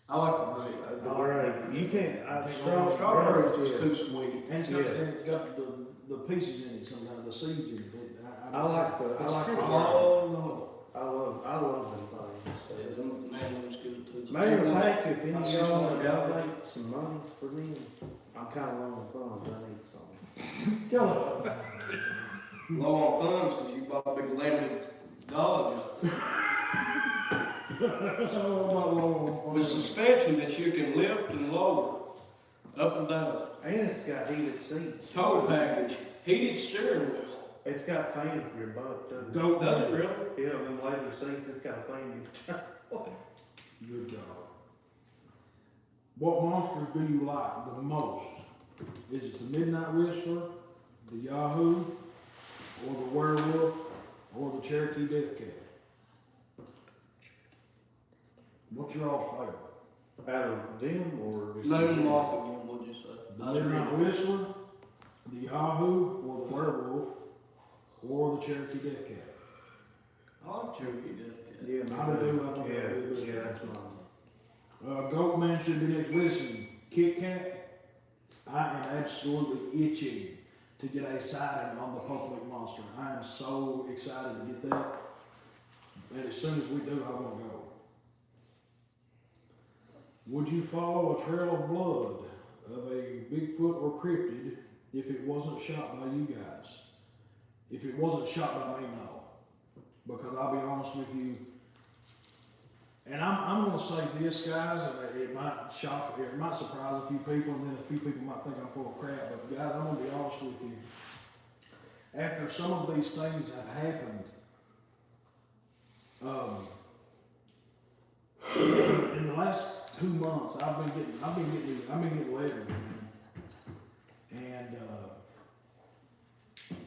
I like the grape. The grape. You can't. Strawberry is just too sweet. And it's got the pieces in it sometimes, the seeds in it. I like the. Oh no. I love them things. Yeah, man, them's good too. Matter of fact, if any of y'all want to donate some money for me, I'm kind of low on funds. I need some. Kill Low on funds because you bought a big landed dog with suspension that you can lift and lower, up and down. And it's got heated seats. Tow package, heated steering wheel. It's got fan for your butt too. Dope. Does it really? Yeah, them later seats, it's got a fan you can turn. Good God. What monsters do you like the most? Is it the Midnight Whisperer, the Yahoo, or the Werewolf, or the Cherokee Death Cat? What's your all's favorite? Out of them or just? Name them off again, what'd you say? The Midnight Whistler, the Yahoo, or the Werewolf, or the Cherokee Death Cat? I like Cherokee Death Cat. Yeah, I do. I think that'd be a good yeah, one. that's mine. Goat Man should be next. Listen, Kit Kat, I am absolutely itching to get a sighting on the Public Monster. I am so excited to get that. And as soon as we do, I want to go. Would you follow a trail of blood of a Bigfoot or cryptid if it wasn't shot by you guys? If it wasn't shot by me, no. Because I'll be honest with you, and I'm going to say this, guys, and it might surprise a few people, and then a few people might think I'm full of crap, but guys, I'm going to be honest with you. After some of these things have happened, in the last 2 months, I've been getting letters, man. And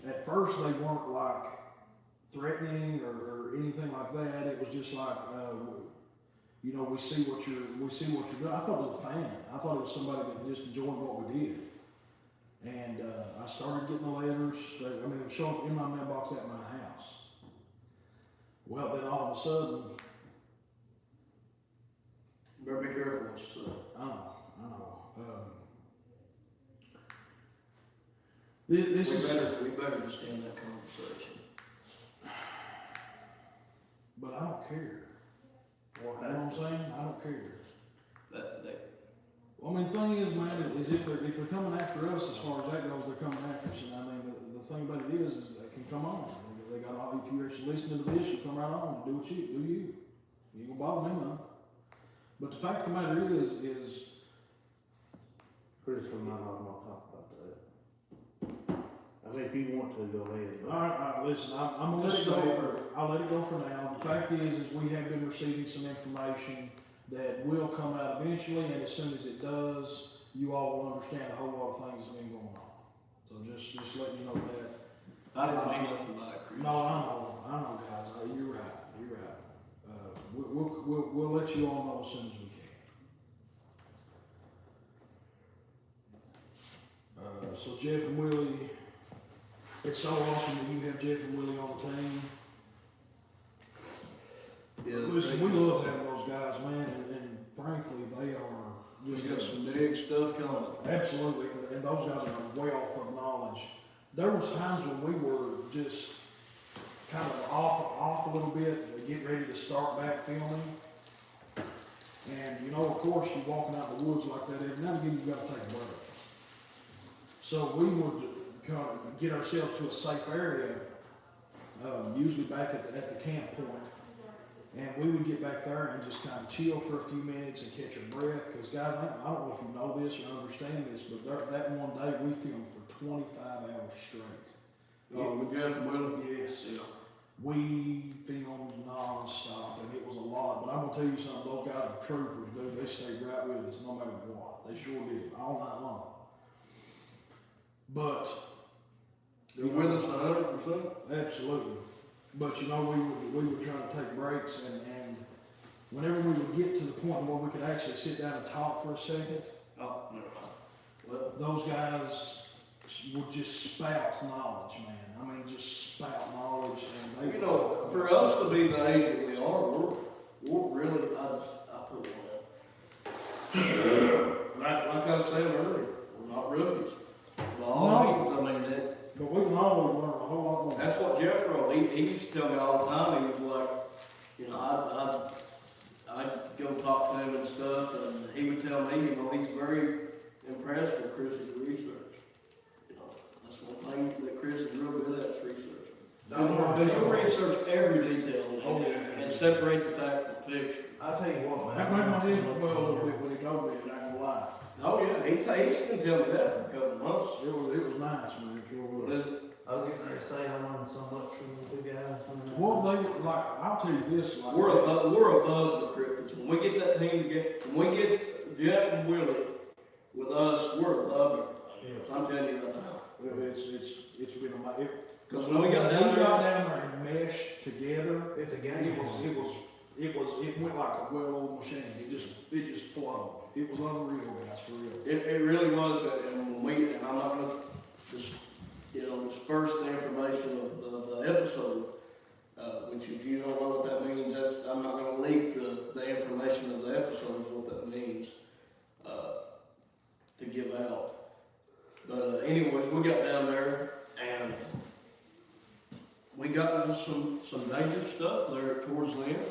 at first they weren't like threatening or anything like that. It was just like, you know, we see what you're doing. I thought it was a fan. I thought it was somebody that just enjoyed what we did. And I started getting the letters. It was showing up in my mailbox at my house. Well, then all of a sudden, You better be careful what you say. I know. We better just end that conversation. But I don't care. What You know what I'm saying? I don't care. That Well, I mean, the thing is, man, is if they're coming after us, as far as that goes, they're coming after us. And I mean, the thing about it is they can come on. They got all. If you're actually listening to this, you come right on and do what you do. You ain't gonna bother me none. But the fact of the matter is. Chris, we're not gonna talk about that. I mean, if you want to, go ahead. All right, listen, I'm gonna let it go I'll let it go for now. The fact is we have been receiving some information that will come out eventually, and as soon as it does, you all will understand a whole lot of things that's been going on. So just let you know that. I didn't mean nothing by it, Chris. No, I know, guys. You're right. We'll let you all know as soon as we can. So Jeff and Willie, it's so awesome that you have Jeff and Willie on the team. Yeah, Listen, we love having those guys, man, and frankly, they are just We got some big stuff coming. absolutely, and those guys are way off of knowledge. There was times when we were just kind of off a little bit, getting ready to start back filming. And you know, of course, you're walking out in the woods like that every now and again, you got to take a break. So we would kind of get ourselves to a safe area, usually back at the camp point. And we would get back there and just kind of chill for a few minutes and catch our breath. Because guys, I don't know if you know this or understand this, but that one day we filmed for 25 hours straight. With Jeff and Willie? Yes. Yeah. We filmed non-stop, and it was a lot. But I'm gonna tell you something, those guys are troopers, dude. They stayed right with us no matter what. They sure did, all night long. But They're with us 100%. absolutely. But you know, we would try to take breaks, and whenever we would get to the point where we could actually sit down and talk for a second, Oh, never mind. Well, those guys would just spout knowledge, man. I mean, just spout knowledge, and they. you know, for us to be the age that we are, we're really, I put one out. Like I said earlier, we're not rookies. By all means, I mean that. But we can always learn a whole lot more. That's what Jeff wrote. He used to tell me all the time. He was like, you know, I'd go talk to him and stuff, and he would tell me, you know, he's very impressed with Chris's research. You know, that's one thing that Chris is real good at is research. Because you research every detail and separate the fact from fiction. I'll tell you what, man. That made my head swell a little bit when he told me it, I ain't gonna lie. Oh yeah, he's been telling me that for a couple of months. It was nice, man. It sure What was. is it? I was getting ready to say I learned so much from the guys. Well, I'll tell you this, like. We're above the cryptids. When we get that team together, when we get Jeff and Willie with us, we're above it. Yeah. So I'm telling you that now. It's been Because when we got down there, and meshed together, It's a game. it it went like a well-oiled machine. It just flowed. It was unreal, guys, for real. It really was, and I'm not gonna just, disperse the information of the episode, which if you don't know what that means, I'm not gonna leak the information of the episode, is what that means, to give out. But anyways, we got down there, and we got into some dangerous stuff there towards the end.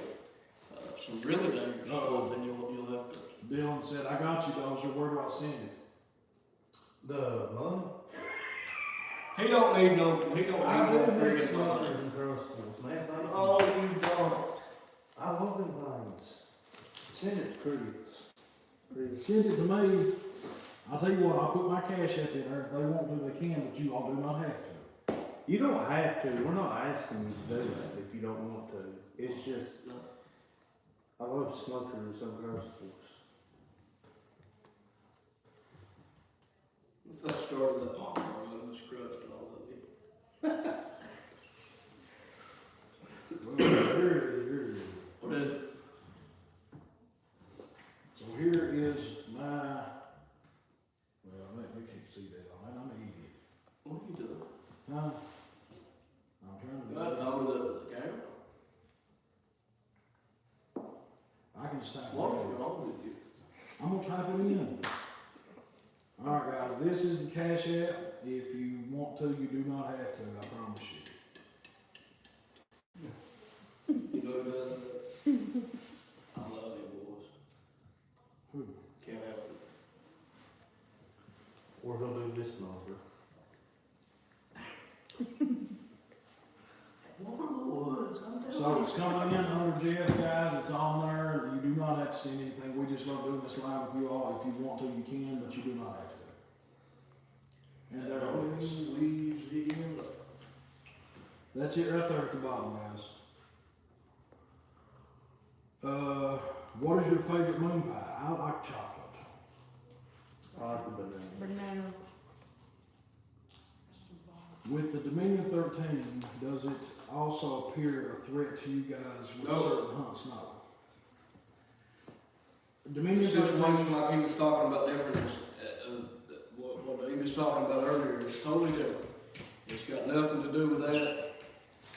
Some really dangerous stuff, and you'll have to. Dylan said, "I got you, Dozer. Where do I send it?" The money? He don't need no I live in friggin' smokers and groceries, man. Thank you. Oh, you don't. I love them things. Send it to Chris. Send it to me. I'll tell you what, I'll put my cash app in there. If they want to, they can, but you all do not have to. You don't have to. We're not asking you to do that if you don't want to. It's just, I love smokers and groceries. If I started that long, I was crushed all of it. Well, here it is. What is it? So here is my, we can't see that on it. I'm an idiot. What are you doing? Huh? I'm trying to You got to talk to the camera. I can just type it What's in. wrong with you? I'm gonna type it in. Alright guys, this is the cash app. If you want to, you do not have to, I promise you. You know who does that? I love you boys. Who? Can't help it. We're gonna do this number. So it's coming in under Jeff, guys. It's on there. You do not have to send anything. We just love doing this live with you all. If you want to, you can, but you do not have to. And there it is. Louisiana. That's it right there at the bottom, guys. What is your favorite moon pie? I like chocolate. I like the banana. Banana. With the Dominion 13, does it also appear a threat to you guys with No. certain hunts? No. The Dominion situation 13, like he was talking about different, what he was talking about earlier is totally different. It's got nothing to do with that.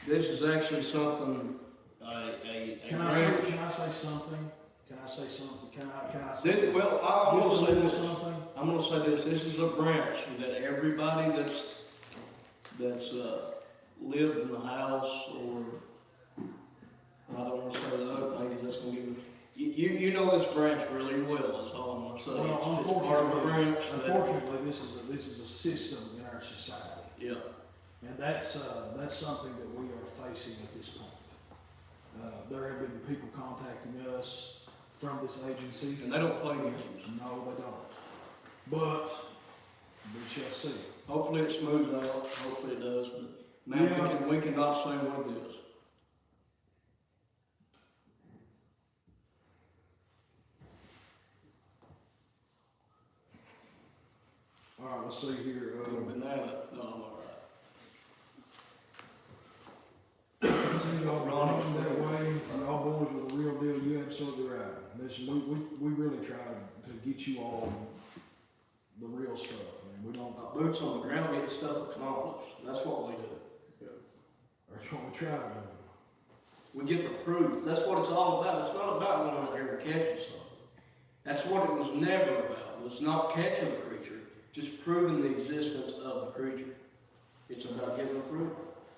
This is actually something, can I say something? Can I say something? Can I say This, well, I'm just gonna a say little this. something? I'm gonna say this. This is a branch that everybody that's lived in the house, or I don't want to say the other thing. That's gonna give you know this branch really well. Is all I'm gonna say. Well, It's part of a branch. unfortunately, this is a system in our society, Yeah. and that's something that we are facing at this point. There have been people contacting us from this agency. And they don't play games. No, they don't. But we shall see. Hopefully it smooths out. Hopefully it does. But man, Yeah. we cannot say what it is. All right, let's see here. Banana. No, I'm all See y'all running that way. Y'all boys are the real deal. You're absolutely right. Listen, we really try to get you all the real stuff, man. We don't. Boots on the ground, get stuff accomplished. That's what we do. That's what we try to do. We get the proof. That's what it's all about. It's not about going out there and catching something. That's what it was never about. It was not catching the creature, just proving the existence of the creature. It's about getting the proof.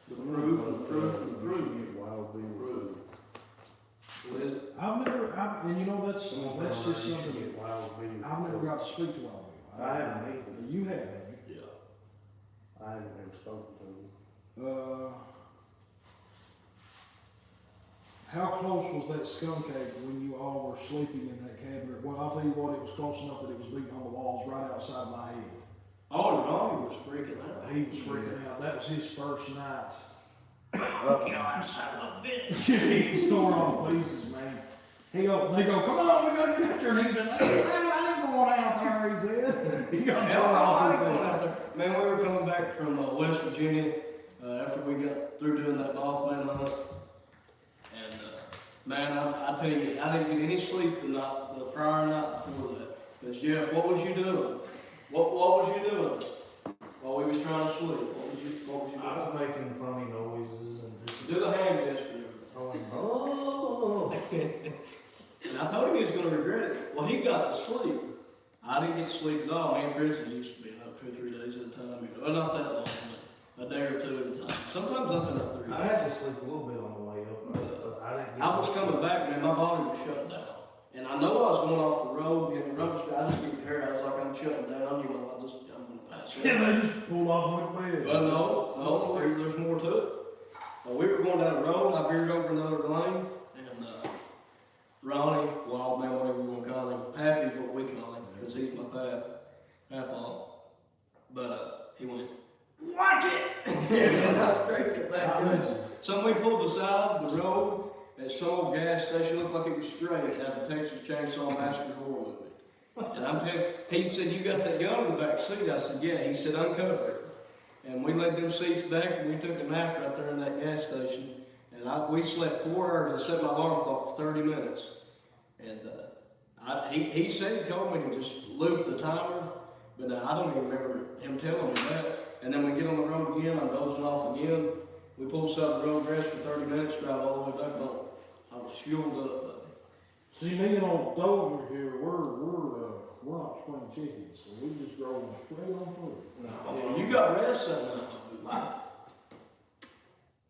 The proof, and the proof, and the proof. Proof. What is it? And you know, that's just something. Wild video. I've never got to speak to Wild Bill. I haven't either. You have, haven't you? Yeah. I haven't ever spoken to him. How close was that skunk ape when you all were sleeping in that cabinet? Well, I'll tell you what, it was close enough that it was beating on the walls right outside my head. Oh, no, he was freaking out. He was freaking out. That was his first night. God, son of a bitch. He was torn all to pieces, man. They go, come on, we gotta get out there. And he said, I ain't going out there, he said. He got torn all to pieces. Man, we were coming back from West Virginia after we got through doing that Mothman hunt. And Man, I tell you, I didn't get any sleep the prior night before that. Cause Jeff, what was you doing? What was you doing? While we was trying to sleep, what was you doing? I was making funny noises and just Do the hand gesture. oh. And I told him he was gonna regret it. Well, he got to sleep. I didn't get to sleep at all. Me and Chris used to be up 2 or 3 days at a time. Well, not that long, but a day or two at a time. Sometimes I've been up 3 days. I had to sleep a little bit on the way up, but I didn't get I was coming back, man, my body was shut down. And I know I was going off the road, getting rubber strip. I just didn't care. I was like, I'm shutting down, you know, I'm gonna pass out. Yeah, they just pulled off and went to bed. Well, no, there's more to it. We were going down the road, I veered over another lane, and Ronnie, wild man, whatever you want to call him, Pappy's what we call him, because he's my Papaw. But he went, watch it! And I straight back. So we pulled beside the road at some old gas station, looked like it was straight, and had the Texas Chainsaw Massacre horror movie. And I'm telling you, he said, you got that gun in the back seat? I said, yeah. He said, uncover it. And we laid them seats back, and we took a nap right there in that gas station. And we slept 4 hours. I set my alarm clock for 30 minutes. And he said he told me to just loop the timer, but I don't even remember him telling me that. And then we get on the road again, I'm dozing off again. We pulled aside the road, rest for 30 minutes, drive all the way back home. I was fueled up, buddy. See, me and old Dozer here, we're not spring chickens, so we just drove straight on through. Yeah, you got rest that night.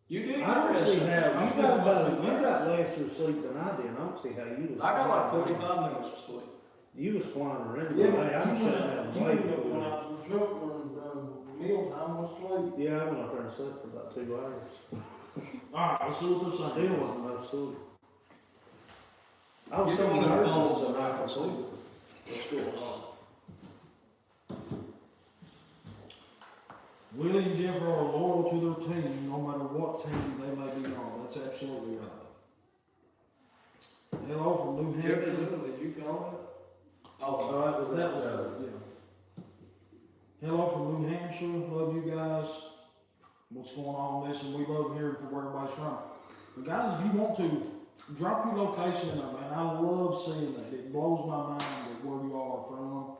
You did I don't rest see that how, night. you got less of sleep than I did, I don't see how you was. I got like 45 minutes of sleep. You was flying around, Yeah, hey, I'm shutting down the way. You went out to the truck during mealtime, went to sleep. Yeah, I went up there and slept for about 2 hours. Alright, let's see what they're Still saying. wasn't enough sleep. I was You're so going to nervous phone that so I I can could sleep. sleep. What's going on? Willie and Jeff are loyal to their team, no matter what team they may be on. That's absolutely right. Hello from New Hampshire. Did you call it? Oh, That was yeah. Hello from New Hampshire. Love you guys. What's going on? Listen, we love hearing from where everybody's from. But guys, if you want to, drop your location in there, man. I love seeing that. It blows my mind that where you all are from.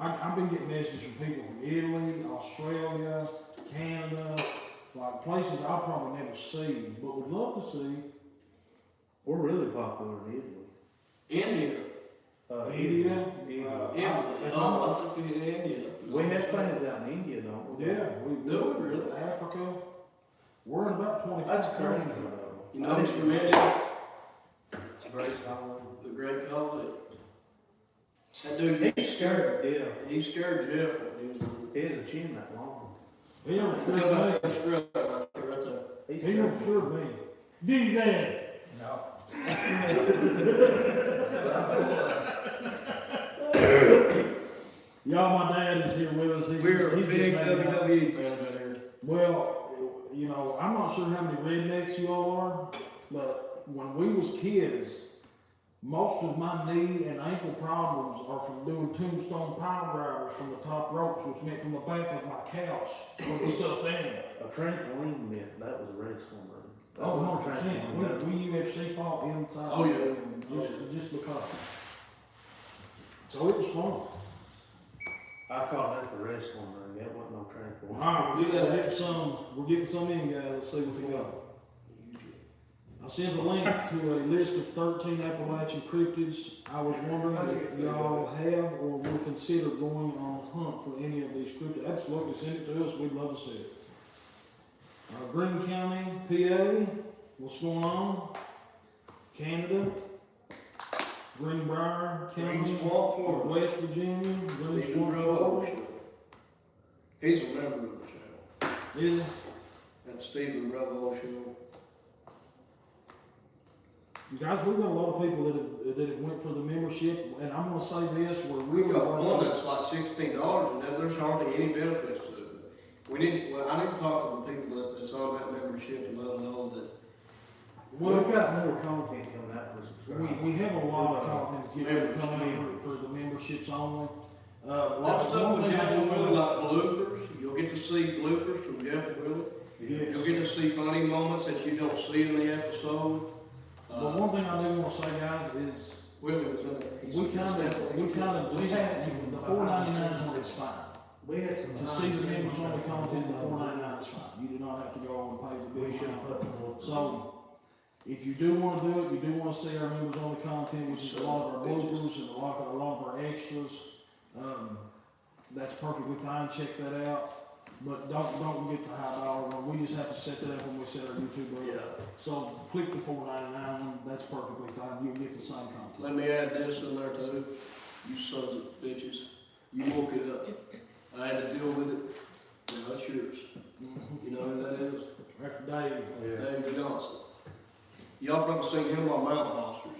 I've been getting messages from people from Italy, Australia, Canada, like places I'll probably never see, but would love to see. We're really popular in Italy. India. India. India. We have fans out in India, don't we? Yeah, we Do we really? Africa. We're in about 25 That's crazy. countries. You know he's from India? Great colony. The Great Colony. That dude, he's scared. Yeah. He scared Jeff when he was little. His a chin that long. He never Come scared out me. there, straight right there. He's He never scared me. Did he that? No. Y'all, my dad is here with us. We're he's big just hanging out. WWE fans out here. Well, you know, I'm not sure how many rednecks you all are, but when we was kids, most of my knee and ankle problems are from doing tombstone pile drivers from the top ropes, which meant from the back of my couch with the stuff in it. A trampoline meant that was a red storm room. Oh, 100%. We UFC fought inside. Oh, yeah. Just because. So it was fun. I call that the red storm room. That wasn't no trampoline. Alright, we're getting some in, guys. Let's see what they got. I sent a link to a list of 13 Appalachian cryptids. I was wondering if y'all have or would consider going on a hunt for any of these cryptids. Absolutely, send it to us. We'd love to see it. Greene County, PA. What's going on? Canada. Greenbrier County, Green Swamp, Florida. West Virginia. Green Stephen Swamp, Rubbo. Florida. He's a member of the channel. Is it? That's Stephen Rubbo show. Guys, we've got a lot of people that have went for the membership, and I'm going to say this: we're We really got one that's like $16, and there's hardly any benefits to it. I need to talk to the people that's on that membership and let them know that. Well, we've got more content coming out for subscribers. we have a lot of content that's getting ready to come out for the memberships only. A lot of stuff with Jeff and Willie, like bloopers. You'll get to see bloopers from Jeff and Willie. Yes. You'll get to see funny moments that you don't see in the episode. But one thing I do want to say, guys, is Willie was in there. He we said, kind "That's of definitely-" just, the $4.99 one is fine. We had some. To see the members only content, the $4.99 is fine. You do not have to go and pay the We big should amount. put more. So, if you do want to do it, you do want to see our members only content, which is a lot of our bloopers and a lot of our extras. That's perfectly fine. Check that out. But don't get the high dollar one. We just have to set that up when we set our YouTube up. Yeah. So click the $4.99 one. That's perfectly fine. You'll get the same content. Let me add this in there too. You sons of bitches. You woke it up. I had to deal with it. Now it's yours. You know who that is? That's Dave. Yeah. Dave Johnson. Y'all probably seen him on Mountain Monsters.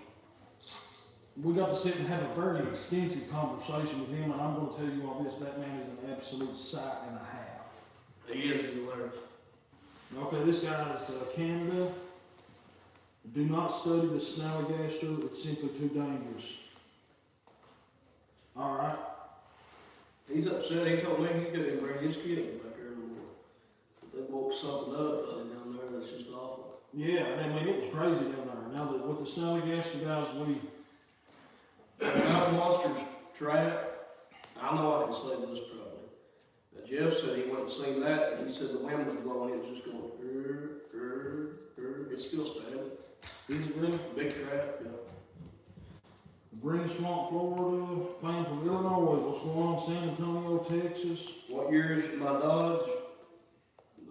We got to sit and have a very extensive conversation with him, and I'm going to tell you all this: that man is an absolute sight and a half. He is hilarious. Okay, this guy is Canada. Do not study the snallygaster, it's simply too dangerous. Alright. He's upset. He told me he couldn't bring his kid back there anymore. They woke something up down there that's just awful. Yeah, I mean, it was crazy down there. Now that with the snallygaster guys, Mountain Monsters trap. I know I can say this probably. Now, Jeff said he went and seen that, and he said the wind was blowing. It was just going, it's still standing. is it really? Big trap, yeah. Green Swamp, Florida, fan from Illinois. What's going on? San Antonio, Texas. What year is my Dodge?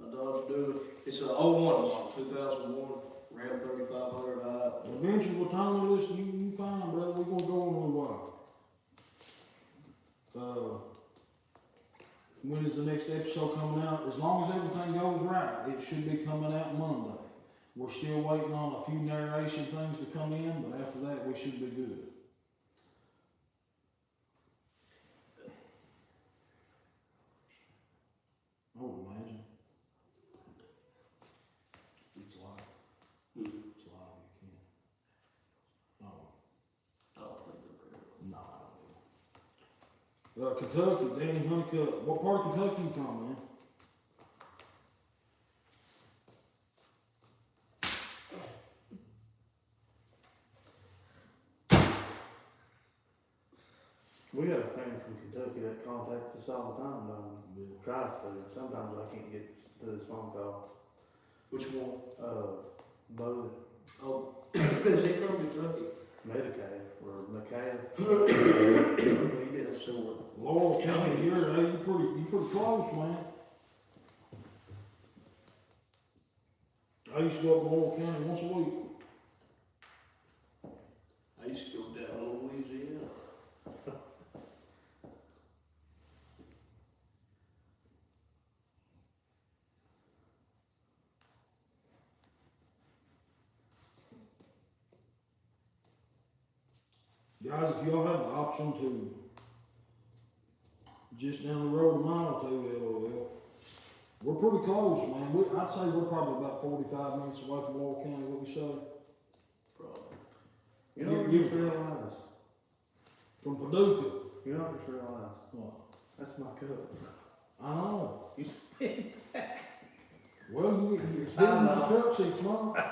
My Dodge do it's an 01 model, 2001. Ram 3500 high. Adventures with Tommy, listen, you fine, brother. We're going to go on a while. When is the next episode coming out? As long as everything goes right, it should be coming out Monday. We're still waiting on a few narration things to come in, but after that, we should be good. I would imagine. It's live. It's live, you can't. No. I don't think they're No, I don't know. Kentucky, Danny Honeycutt. What part of Kentucky you from, man? We got a friend from Kentucky that contacts us all the time, tries to. Sometimes I can't get to his phone call. Which one? Bud, Oh, is he from Kentucky? Medicaid, or McCabe. He did a similar. Laurel County, you pretty close, man. I used to go up to Laurel County once a week. I used to go down to Louisiana. Guys, if y'all have the option to just down the road a mile or two, LOL, we're pretty close, man. I'd say we're probably about 45 minutes away from Laurel County, what we say? Probably. You know what you just realized? From Paducah. You know what I just realized? What? That's my cup. I know. You spit back. Well, it's been in my truck 6 months.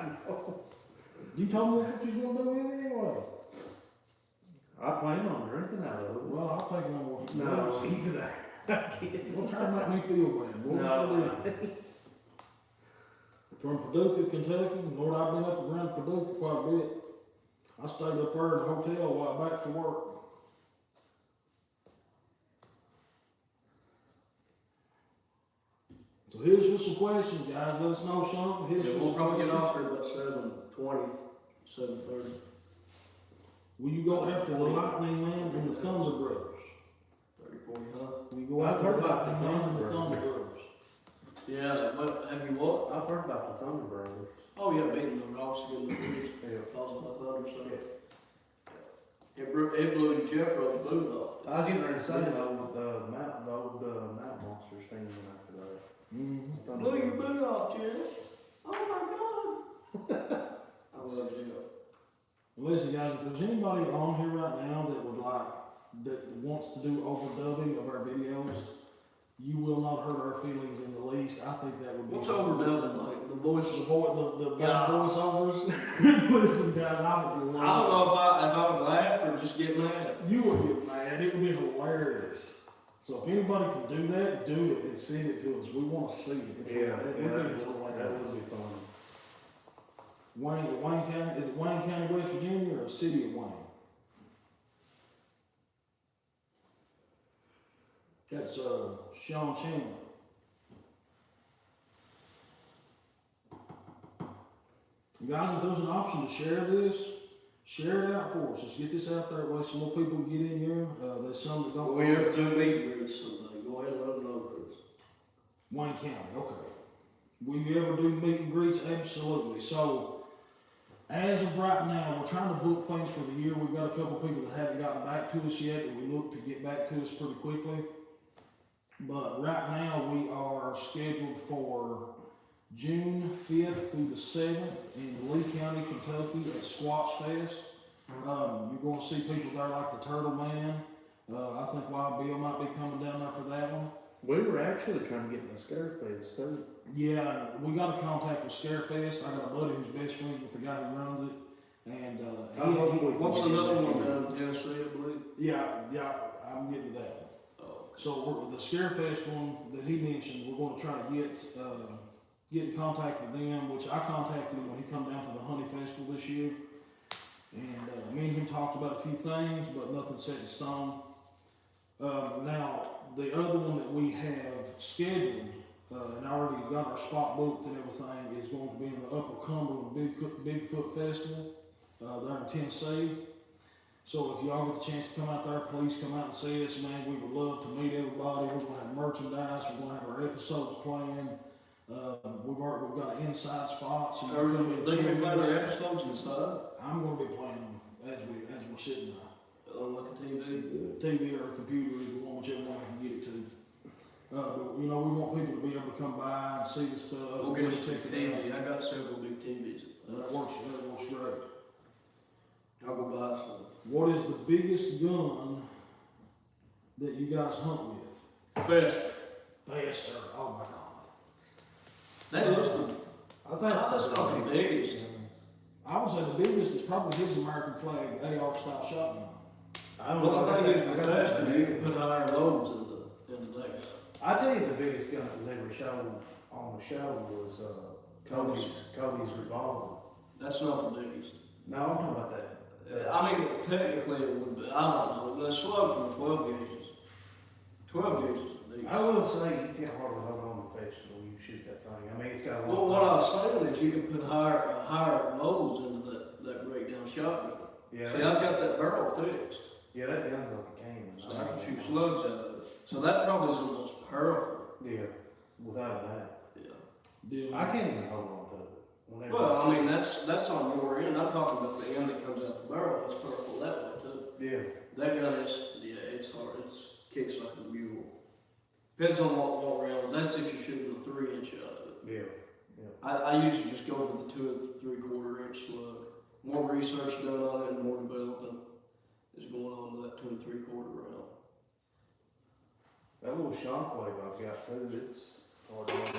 You told me what you was going to do with it anyway. I plan on drinking out of it. Well, I'll take no more. No, you could. I'm kidding. Don't try to make me feel bad. Boy, No. From Paducah, Kentucky. Lord, I've been up around Paducah quite a bit. I stayed up there in a hotel while back for work. So here's with some questions, guys. Let us know something. Here's Yeah, with we'll some probably get questions. off here about 7:20, 7:30. Will you go after the Lightning Man and the Thunder Brothers? 30, 40, huh? Will you go I've after heard the about Lightning the Man and the Thunder Thunder Brothers. Brothers? Yeah, what, have you what? I've heard about the Thunder Brothers. Oh yeah, beating the rocks, getting the trees, Yeah. causing the thunder, so. It blew Jeff Rose's boot off. I was getting ready to say the old mountain monsters thing after that. Mm-hmm. Blew your boot off, Jeff. Oh my God. I love Jeff. Listen, guys, if there's anybody on here right now that would that wants to do overdubbing of our videos, You will not hurt our feelings in the least. I think that would be. What's overdone, like, the voice? The bad Yeah. voiceovers? Listen, guys, I would be I don't know if I would laugh or just get mad. You would get mad. It would be hilarious. So if anybody can do that, do it and send it to us. We want to see it. It's Yeah, we think it's that hilarious. would be fun. Wayne County, is it Wayne County, West Virginia, or a city of Wayne? That's Sean Chandler. Guys, if there's an option to share this, share it out for us. Let's get this out there. That way some more people can get in here. There's some that don't. We have to meet and greets someday. Go ahead and let them know, Chris. Wayne County, okay. Will you ever do meet and greets? Absolutely. So, as of right now, we're trying to book things for the year. We've got a couple people that haven't gotten back to us yet, and we look to get back to us pretty quickly. But right now, we are scheduled for June 5th through the 7th in Lee County, Kentucky at Squatch Fest. You're going to see people there like the Turtle Man. I think Wild Bill might be coming down there for that one. We were actually trying to get in the Scarefest too. Yeah, we got a contact with Scarefest. I got a buddy who's best friends with the guy who runs it. And What's another one down in Tennessee, I believe? Yeah, I'm getting to that one. Oh. So the Scarefest one that he mentioned, we're going to try to get in contact with them, which I contacted him when he come down for the Honey Festival this year. And me and him talked about a few things, but nothing set in stone. Now, the other one that we have scheduled, and I already got our spot booked and everything, is going to be in the Upper Cumberland Bigfoot Festival there in Tennessee. So if y'all get the chance to come out there, please come out and see us, man. We would love to meet everybody. We're going to have merchandise. We're going to have our episodes playing. We've got an inside spot. So you can come in and They can check play us. their episodes inside I'm going to be playing them as we're sitting there. on like a TV. TV or a computer, either one, whichever one I can get it to. But you know, we want people to be able to come by and see the stuff. We'll get and us a check it TV. out. I got several big TVs. That works great. I'll go buy some. What is the biggest gun that you guys hunt with? Fester. Fester. Oh my God. That is the. I think That's not the biggest. I would say the biggest is probably his American flag AR style shotgun. Well, the thing is, with Fester, you can put higher loads into that gun. I tell you, the biggest gun that was ever shown on the show was Cody's revolver. That's not the biggest. No, I'm talking about that. I mean, technically it would be, I don't know, the slug from 12 gauges. 12 gauges is the biggest. I will say you can't hardly hold on to festival when you shoot that thing. I mean, it's got a lot. Well, what I was saying is you can put higher loads into that breakdown shotgun. Yeah. See, I've got that barrel fixed, Yeah, that gun's like a cannon. so I can shoot slugs out of it. So that probably is the most powerful. Yeah, without a doubt. Yeah. I can't even hold on to it. Whenever Well, I mean, that's on your end. I'm talking about the end that comes out the barrel. It's powerful that way too. Yeah. That gun is, it's hard. It's kicks like a mule. Depends on what round. That's if you're shooting a 3-inch out of it. Yeah. I usually just go for the 2 3/4 inch slug. More research done on it and more development is going on with that 2 3/4 round. That little shockwave I've got too, it's hard to hold on to.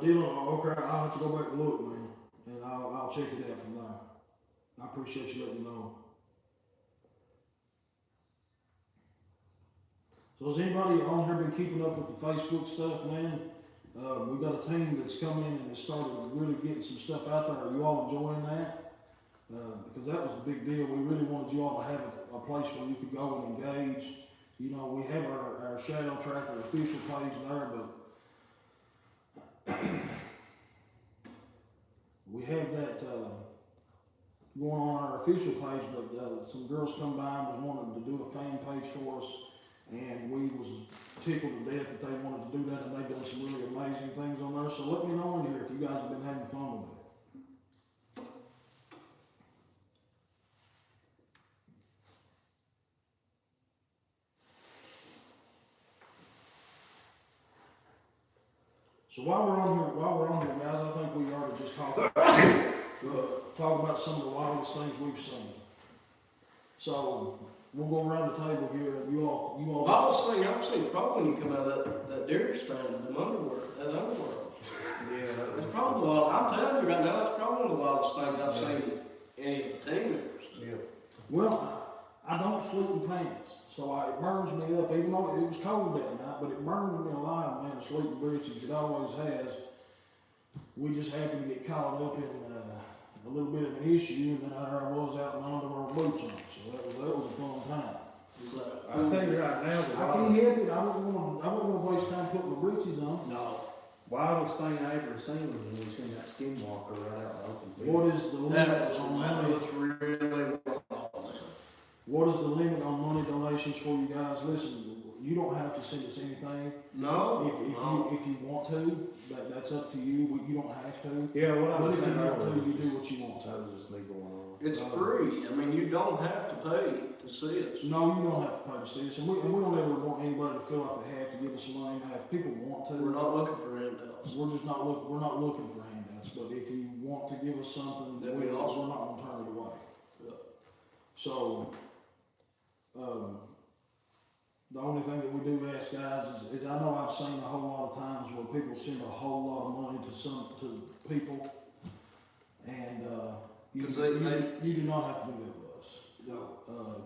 Dylan, okay, I'll have to go back and look, man, and I'll check it out from there. I appreciate you letting me know. So has anybody on here been keeping up with the Facebook stuff, man? We've got a team that's come in and has started really getting some stuff out there. Are you all enjoying that? Because that was a big deal. We really wanted you all to have a place where you could go and engage. You know, we have our Shadow Tracker official page there, but we have that going on our official page, but some girls come by and was wanting to do a fan page for us, and we was tickled to death that they wanted to do that, and they've done some really amazing things on there. So let me know in here if you guys have been having fun with it. So while we're on here, guys, I think we ought to just talk about some of the wildest things we've seen. So we'll go around the table here, and you all. Wildest thing I've seen, probably when you come out of that deer stand, the underworld, that underworld. Yeah, that was It's probably the wild, I'm telling you right now, that's probably one of the wildest things I've seen in any of the team members. yeah. Well, I don't sleep in pants, so it burns me up, even though it was cold that night, but it burns me alive, man, to sleep in breeches. It always has. We just happened to get caught up in a little bit of an issue, and then there I was out in underwear boots on, so that was a fun time. I'll tell you right now, the I can't help it, I wouldn't wanna waste time putting my breeches on. No. wildest thing I ever seen was when we seen that skinwalker right out in the open field. What is the limit on That money? was really wild. What is the limit on money donations for you guys? Listen, you don't have to send us anything. No. If you want to, that's up to you. You don't have to. Yeah, what I But was if you saying want earlier to, you was do what you want that to. was just me going on. It's free. I mean, you don't have to pay to see us. No, you don't have to pay to see us, and we don't ever want anybody to feel like they have to give us money. Now, if people want to, We're not looking for handouts. we're just not looking. We're not looking for handouts. But if you want to give us something, That'd be awesome. we're not going to turn it away. Yeah. So, the only thing that we do ask guys is I know I've seen a whole lot of times where people send a whole lot of money to people, and you do not have to do that with us. No.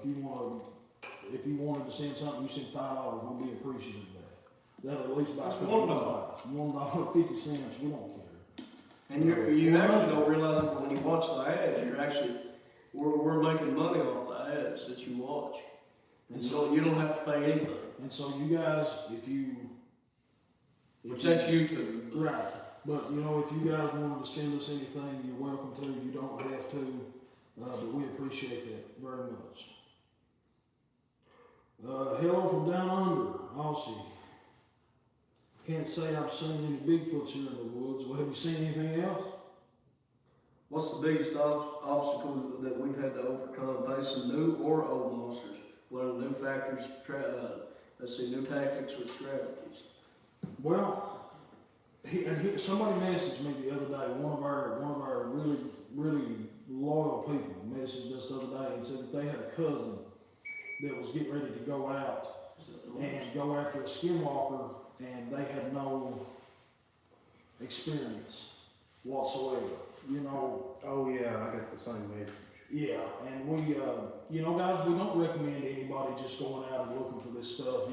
If you wanted to send something, you send $5, we'll be appreciative of that. That'll at least buy That's $1. $1.50. We don't care. And you actually don't realize it when you watch the ads. We're making money off the ads that you watch. And so you don't have to pay anything. And so you guys, Which that's YouTube. Right. But if you guys wanted to send us anything, you're welcome to. You don't have to. But we appreciate that very much. Hello from down under, Aussie. Can't say I've seen any Bigfoots here in the woods. Well, have you seen anything else? What's the biggest obstacle that we've had to overcome facing new or old monsters? Learning new factors, new tactics with strategies. Well, somebody messaged me the other day. One of our really, really loyal people messaged us the other day and said that they had a cousin that was getting ready to go out and go after a skinwalker, and they had no experience whatsoever. Oh yeah, I got the same message. Yeah, and we, guys, we don't recommend anybody just going out and looking for this stuff.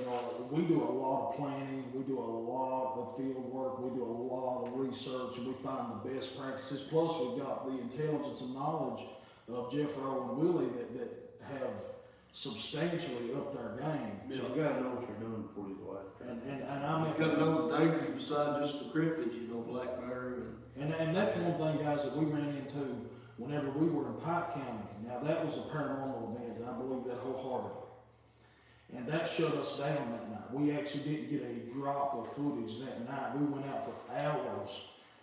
We do a lot of planning, we do a lot of field work, we do a lot of research, and we find the best practices. Plus, we've got the intelligence and knowledge of Jeffro and Willie that have substantially upped our game. Yeah. You gotta know what you're doing before you go out there. And I mean, You gotta know the dangers besides just the cryptids, black bear and that's one thing, guys, that we ran into whenever we were in Pike County. Now, that was a paranormal event, and I believe that wholeheartedly. And that shut us down that night. We actually didn't get a drop of footage that night. We went out for hours,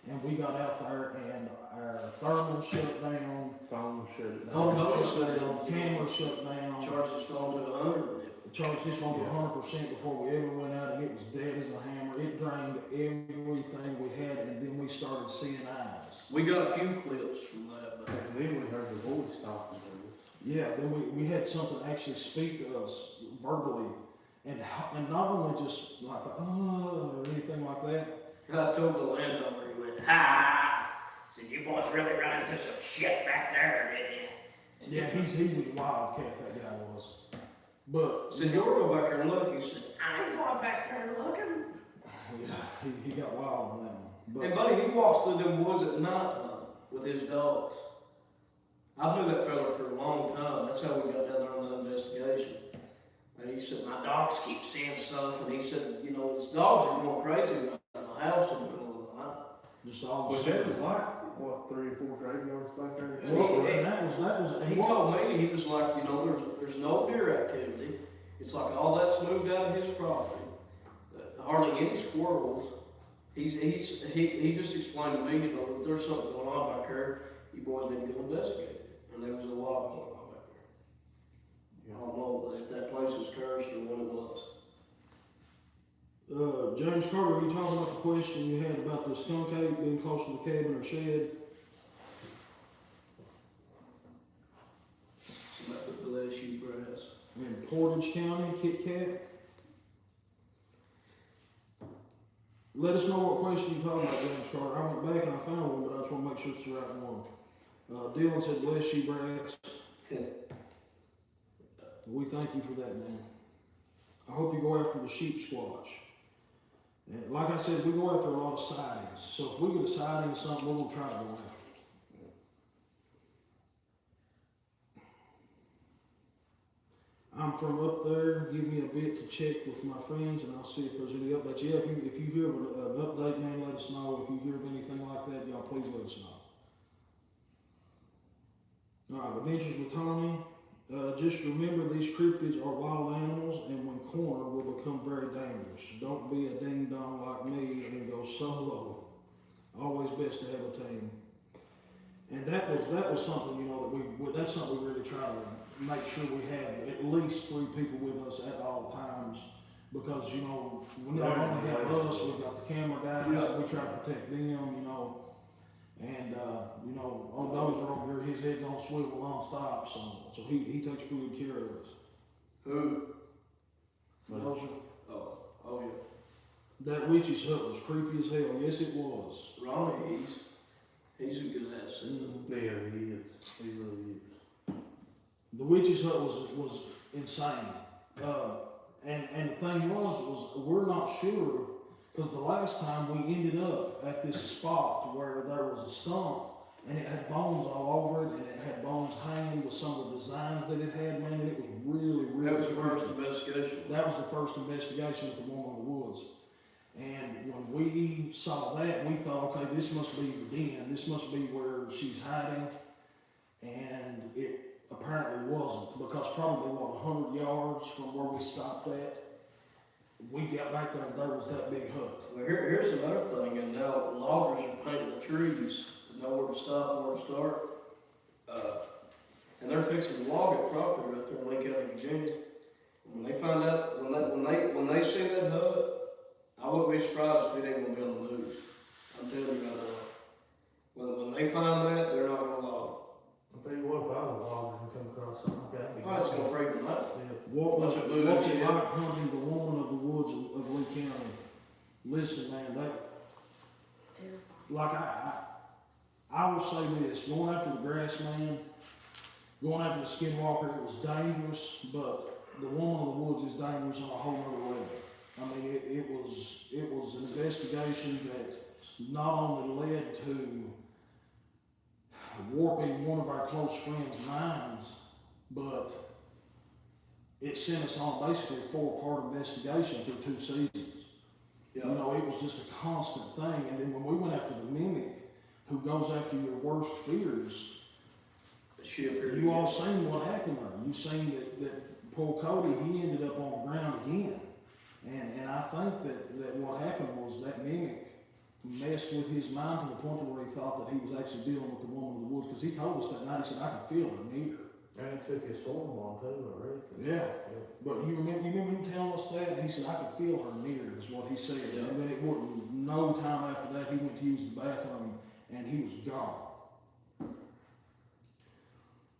and we got out there, and our thermal shut down, Phone shut phone camera shut down. charged us phone to 100. Charged this one to 100% before we ever went out, and it was dead as a hammer. It drained everything we had, and then we started seeing eyes. We got a few clips from that, but And then we heard the voice talking to us. Yeah, then we had something actually speak to us verbally, and not only just like or anything like that. I told the landowner, he went, Ha! So you boys really run into some shit back there, didn't you? Yeah, he was a wildcat, that guy was. But said, you'll go back there and look. He said, I ain't going back there looking. yeah, he got wild on that one. and But buddy, he walks through them woods at night with his dogs. I've known that fella for a long time. That's how we got down there on that investigation. And he said, my dogs keep seeing stuff. And he said, his dogs are going crazy in the house in the middle of the night. just all of But a that sudden. was like, what, 3 or 4 graveyards back there? Well, and that was. He told me, he was like, there's no deer activity. It's like all that's moved out of his property. Hardly any squirrels. He just explained to me, there's something going on back there. You boys need to go investigate it. And there was a lot going on back there. I don't know if that place was cursed or what it was. James Carter, you talking about the question you had about the skunk ape being close to the cabin or shed? Somebody bless you, brass. Man, George County, Kit Kat. Let us know what question you talking about, James Carter. I went back and I found one, but I just want to make sure it's the right one. Dylan said, bless you, brats. We thank you for that, man. I hope you go after the sheep squatch. And like I said, we go after a lot of sightings. So if we get a sighting of something, we're going to try to go after it. I'm from up there. Give me a bit to check with my friends, and I'll see if there's any updates. Yeah, if you hear of an update, man, let us know. If you hear of anything like that, y'all please let us know. All right, Adventures with Tony. Just remember these cryptids are wild animals, and when cornered will become very dangerous. Don't be a ding dong like me and go solo. Always best to have a team. And that was something, you know, that that's something we really try to make sure we have at least 3 people with us at all times, because, you know, we not only have us, we've got the camera guys, we try to protect them, you know, and, you know, old Dozer over here, his head's on swivel non-stop, so he takes pretty good care of us. Who? Dozer. Oh yeah. That witch's hut was creepy as hell. Yes, it was. Ronnie, he's a good ass. Yeah, he is. He really is. The witch's hut was insane. And the thing was we're not sure, because the last time we ended up at this spot where there was a stump and it had bones all over it, and it had bones hanging with some of the designs that it had, man, and it was really, really That was the first creepy. investigation. That was the first investigation with the woman in the woods. And when we saw that, we thought, okay, this must be the den. This must be where she's hiding. And it apparently wasn't, because probably, 100 yards from where we stopped at, we got back there and there was that big hut. Well, here's another thing, and now loggers are painting the trees, know where to stop, where to start. And they're fixing to log it properly right there in Lee County, Virginia. When they find out, when they see that hut, I wouldn't be surprised if it ain't gonna be on the news. I'm telling you right now. When they find that, they're not gonna log it. I'll tell you what, if I was a logger and come across something like that, Oh, it's gonna freak them out. What's Bunch of it booze, like yeah. hunting the woman of the woods of Lee County? Listen, man, like I will say this, going after the grass man, going after the skinwalker, it was dangerous, but the woman of the woods is dangerous on a whole other level. I mean, it was an investigation that not only led to warping one of our close friends' minds, but it sent us on basically a 4-part investigation through 2 seasons. Yeah. You know, it was just a constant thing. And then when we went after the mimic, who goes after your worst fears, She appeared you all seen what happened there. You seen that poor Cody, he ended up on the ground again. And I think that what happened was that mimic messed with his mind to the point where he thought that he was actually dealing with the woman of the woods, because he told us that night, he said, I could feel her near. And he took his form on too, I reckon. Yeah. But you remember him telling us that? He said, I could feel her near, is what he said. Yeah. And then it wasn't no time after that, he went to use the bathroom and he was gone.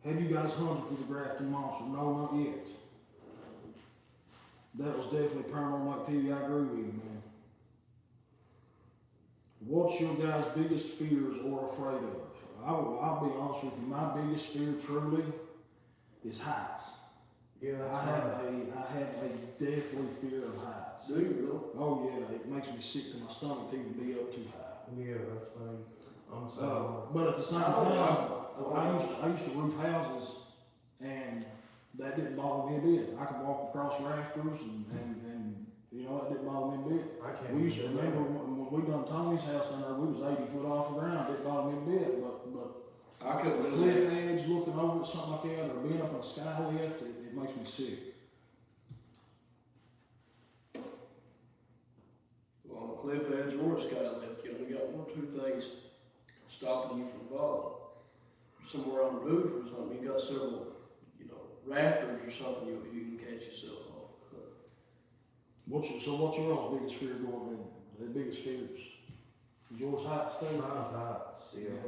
Have you guys hunted for the Grafton Monster? No, not yet. That was definitely Paranormal Activity. I agree with you, man. What's your guys' biggest fears or afraid of? I'll be honest with you, my biggest fear truly is heights. Yeah, I have a deathly fear of heights. Do you really? Oh yeah, it makes me sick to my stomach to even be up too high. Yeah, that's me. I'm sorry. But at the same time, I used to roof houses, and that didn't bother me a bit. I could walk across rafters, and you know, it didn't bother me a bit. I can't We used to do remember that. when we done Tony's house down there, we was 80 foot off the ground. It didn't bother me a bit, but I couldn't a do cliff that. edge, looking over at something like that, or being up on a sky lift, it makes me sick. Well, on a cliff edge or a sky lift, you only got 1 or 2 things stopping you from falling. Somewhere on the roof or something, you got several, you know, rafters or something you can catch yourself on. What's your all's biggest fear going in? The biggest fears? Is yours heights too? Mine's heights, yeah.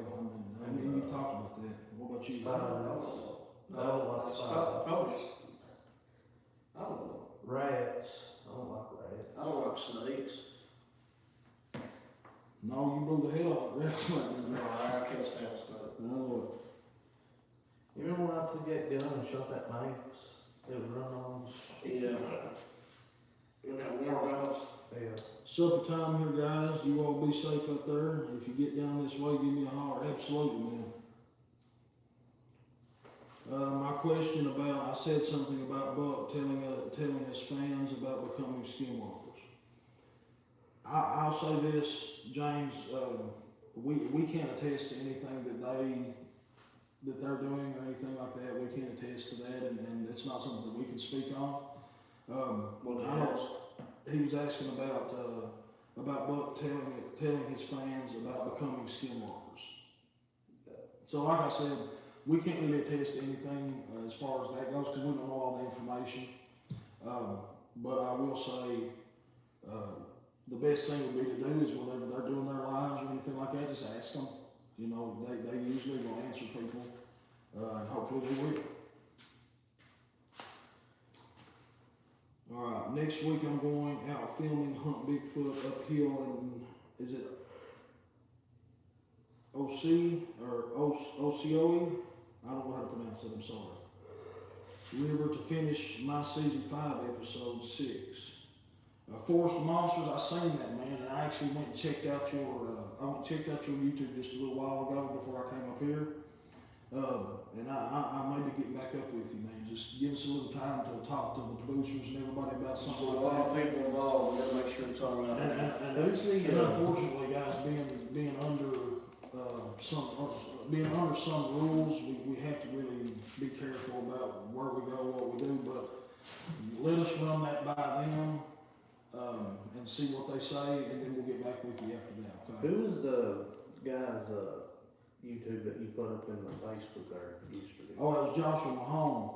I mean, you talked about that. What about you? Spiders. No, Probably. I Rats, I don't like rats. I don't like snakes. No, you blew the head off the rest of it. No, I can't stand snakes. No, You remember when I took that gun and shot that mouse? It would run on. Yeah. In that warm house. Yeah. supper time here, guys. You all be safe out there. If you get down this way, give me a holler. Absolutely, man. My question about, I said something about Buck telling his fans about becoming skinwalkers. I'll say this, James, we can't attest to anything that they're doing or anything like that. We can't attest to that, and it's not something that we can speak on. He was asking about Buck telling his fans about becoming skinwalkers. So like I said, we can't really attest to anything as far as that goes because we don't know all the information. But I will say the best thing would be to do is whenever they're doing their lives or anything like that, just ask them. You know, they usually will answer people, and hopefully they will. Alright, next week I'm going out filming Hunt Bigfoot uphill in, is it OC or OCOE? I don't know how to pronounce it, I'm sorry. River to finish my season 5, episode 6. Forest of Monsters, I seen that, man, and I actually went and checked out your YouTube just a little while ago before I came up here. And I may be getting back up with you, man. Just give us a little time to talk to the producers and everybody about something So a like lot that. of people involved, we gotta make sure it's all right. And unfortunately, guys, being under some rules, we have to really be careful about where we go, what we do. But let us run that by them and see what they say, and then we'll get back with you after that. Okay? Who was the guy's YouTube that you put up in the Facebook there yesterday? Oh, it was Joshua Mahone.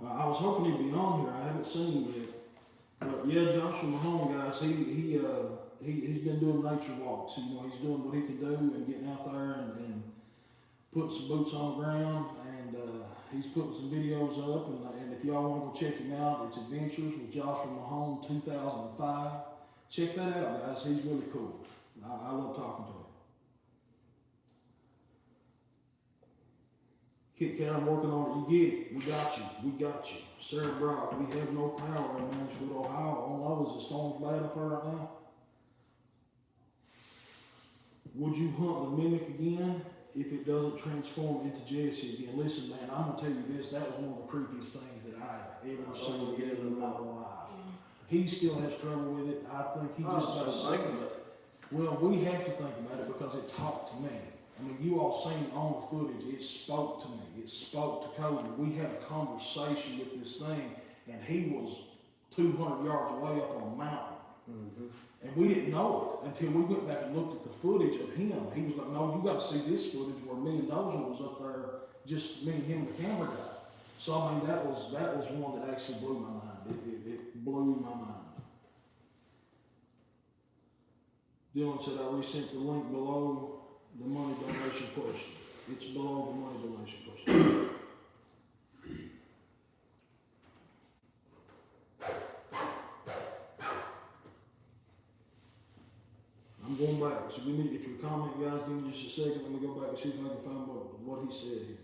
I was hoping he'd be on here. I haven't seen him yet. But yeah, Joshua Mahone, guys, he's been doing nature walks. You know, he's doing what he can do and getting out there and putting some boots on the ground. And he's putting some videos up. And if y'all want to go check him out, it's Adventures with Joshua Mahone 2005. Check that out, guys. He's really cool. I love talking to him. Kit Kat, I'm working on it. You get it. We got you. Sarah Brock, we have no power in Mansfield, Ohio. Oh no, is the storms bad up there right now? Would you hunt the mimic again if it doesn't transform into Jesse again? Listen, man, I'm gonna tell you this. That was one of the creepiest things that I've ever seen in my life. He still has trouble with it. I think he just about sick of it. Well, we have to think about it because it talked to me. I mean, you all seen on the footage, it spoke to me. It spoke to Cody. We had a conversation with this thing, and he was 200 yards away up on a mountain. Mm-hmm. And we didn't know it until we went back and looked at the footage of him. He was like, no, you got to see this footage where me and Dozer was up there, just me and him and the camera guy. So, I mean, that was one that actually blew my mind. It blew my mind. Dylan said, I resent the link below the money donation question. It's below the money donation question. I'm going back. So give me, if you're commenting, guys, give me just a second. Let me go back and see if I can find what he said here.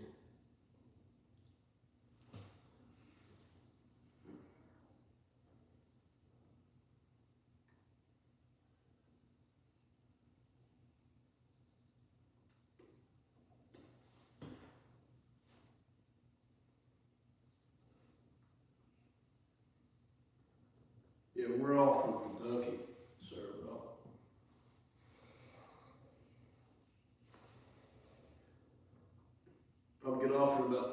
Yeah, we're all from Kentucky, sir. Probably get off here about,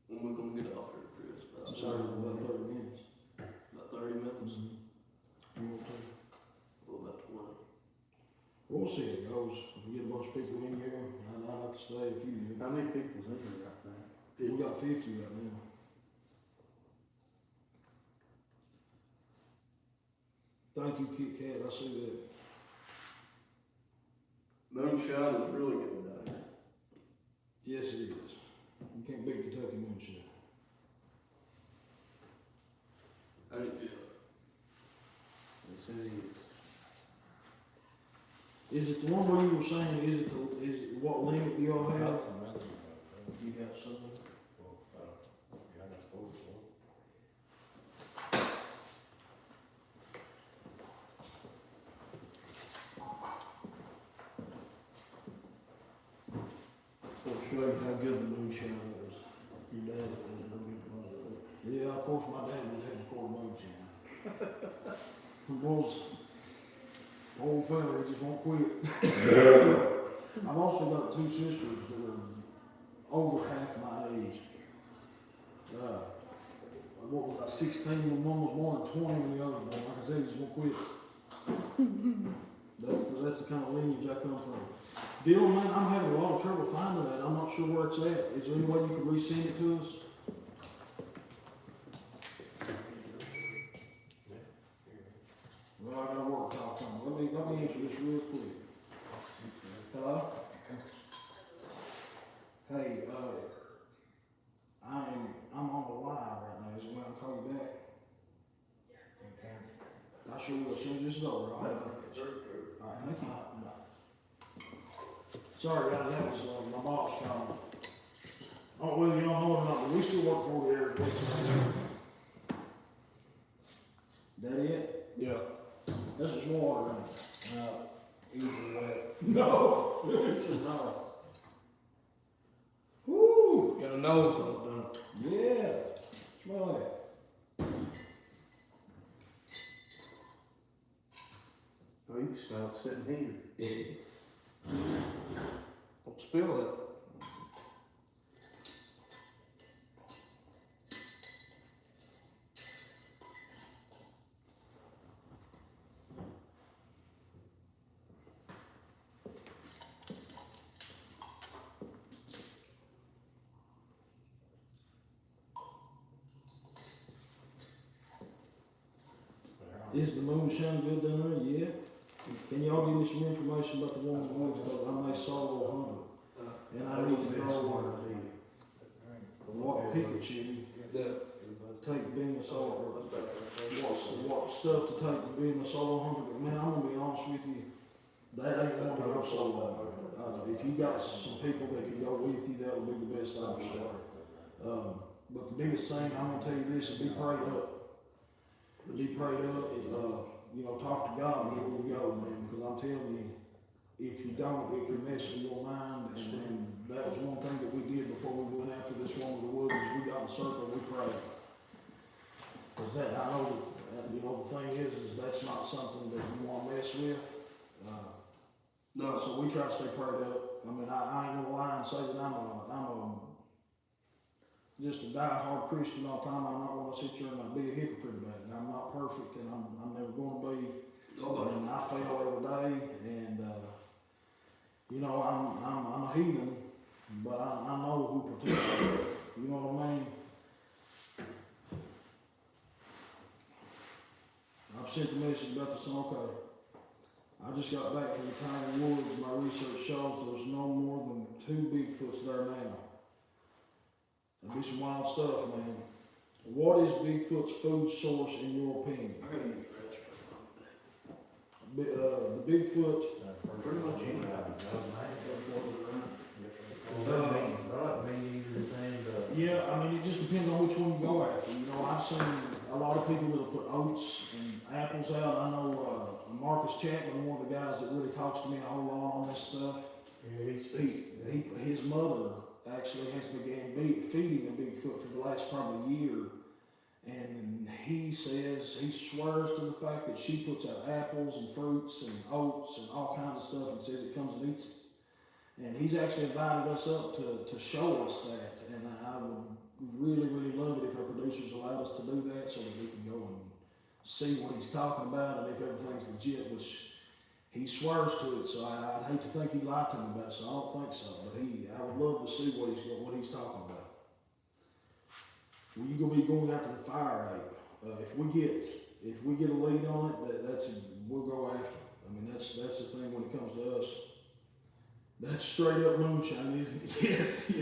when we're gonna get off here, Chris? I'm sorry, about 30 minutes. About 30 minutes? You want to? Well, about 20. We'll see how it goes. If we get a bunch of people in here, I'd like to stay a few here. How many people's in here right now? We got 50 right now. Thank you, Kit Kat. I see that. Moonshine is really good down here. Yes, it is. You can't beat Kentucky moonshine. Is it the one where you were saying, is it what limit do y'all have? You got some? I'll show you how good the moonshine was. Your dad was a good one. Yeah, of course, my dad would have the quarter moonshine. The boys, old fella, he just won't quit. I've also got two sisters that are over half my age. What was I, 16 when one was born and 20 when the other was born. Like I said, he just won't quit. That's the kind of lineage I come from. Dylan, man, I'm having a lot of trouble finding that. I'm not sure where it's at. Is there any way you could resend it to us? Well, I gotta work talk on it. Let me answer this real quick. Hello? Hey, I'm on the live right now. Is there a way I can call you back? I sure will. As soon as this is over, I'll have it. Alright, thank you. Sorry, guys, that was my boss calling. I don't know whether y'all know it or not, but we still work for the area. That it? Yeah. This is water, ain't it? Easy wet. No, this is not. Woo! Got a nose on it, Yeah. Smell that. Oh, you can smell it sitting here. don't spill it. Is the moonshine good down there? Yeah. Can y'all give me some information about the one in the woods? Because I may solo hunt it. And I need to know what Pikachu take being a solo, what stuff to take to being a solo hunter. But man, I'm gonna be honest with you, that ain't one to go solo. If you got some people that can go with you, that would be the best option. But the biggest thing, I'm gonna tell you this, is be prayed up. Be prayed up, talk to God before you go, man, because I'm telling you, if you don't, it can mess with your mind, and that was one thing that we did before we went after this one with the woods, is we got in a circle, we prayed. Because that, I know, the thing is that's not something that you want to mess with. No. So we try to stay prayed up. I mean, I ain't gonna lie and say that I'm just a die-hard Christian all the time. I'm not going to sit here and be a hypocrite about it. I'm not perfect, and I'm never going to be. Nobody. And I fail every day, and I'm a heathen, but I know who protects me. You know what I mean? I've sent the message about the song. Okay, I just got back from the tiny woods. My research shows there's no more than 2 Bigfoots there now. That'd be some wild stuff, man. What is Bigfoot's food source in your opinion? I gotta use The Bigfoot. Pretty much Yeah, I mean, it just depends on which one you go after. I've seen a lot of people that'll put oats and apples out. I know Marcus Chapman, one of the guys that really talks to me a whole lot on this stuff. Yeah, His mother actually has began feeding a Bigfoot for the last probably year, and he says, he swears to the fact that she puts out apples and fruits and oats and all kinds of stuff and says it comes and eats it. And he's actually invited us up to show us that, and I would really, really love it if our producers allowed us to do that so that we can go and see what he's talking about and if everything's legit, which he swears to it, so I'd hate to think he lied to me about it, so I don't think so. But I would love to see what he's talking about. Well, you're gonna be going after the fire ape. If we get a lead on it, we'll go after it. I mean, that's the thing when it comes to us. That's straight up moonshine, isn't it? Yes, it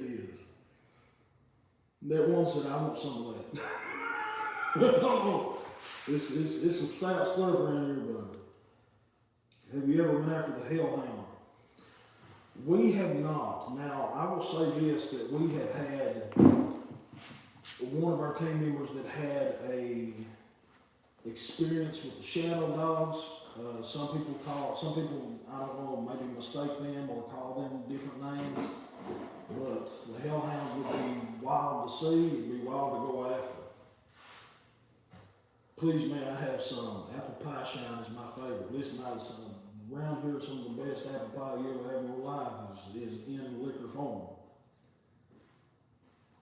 is. That one said, I want some of that. It's some stout stuff around here, buddy. Have you ever went after the hellhound? We have not. Now, I will say this, that we have had one of our team members that had a experience with the shadow dogs. Some people, I don't know, maybe mistake them or call them different names. But the hellhound would be wild to see, it'd be wild to go after. Please may I have some. Apple pie shine is my favorite. Listen, around here, some of the best apple pie you ever have in your life is in liquor form.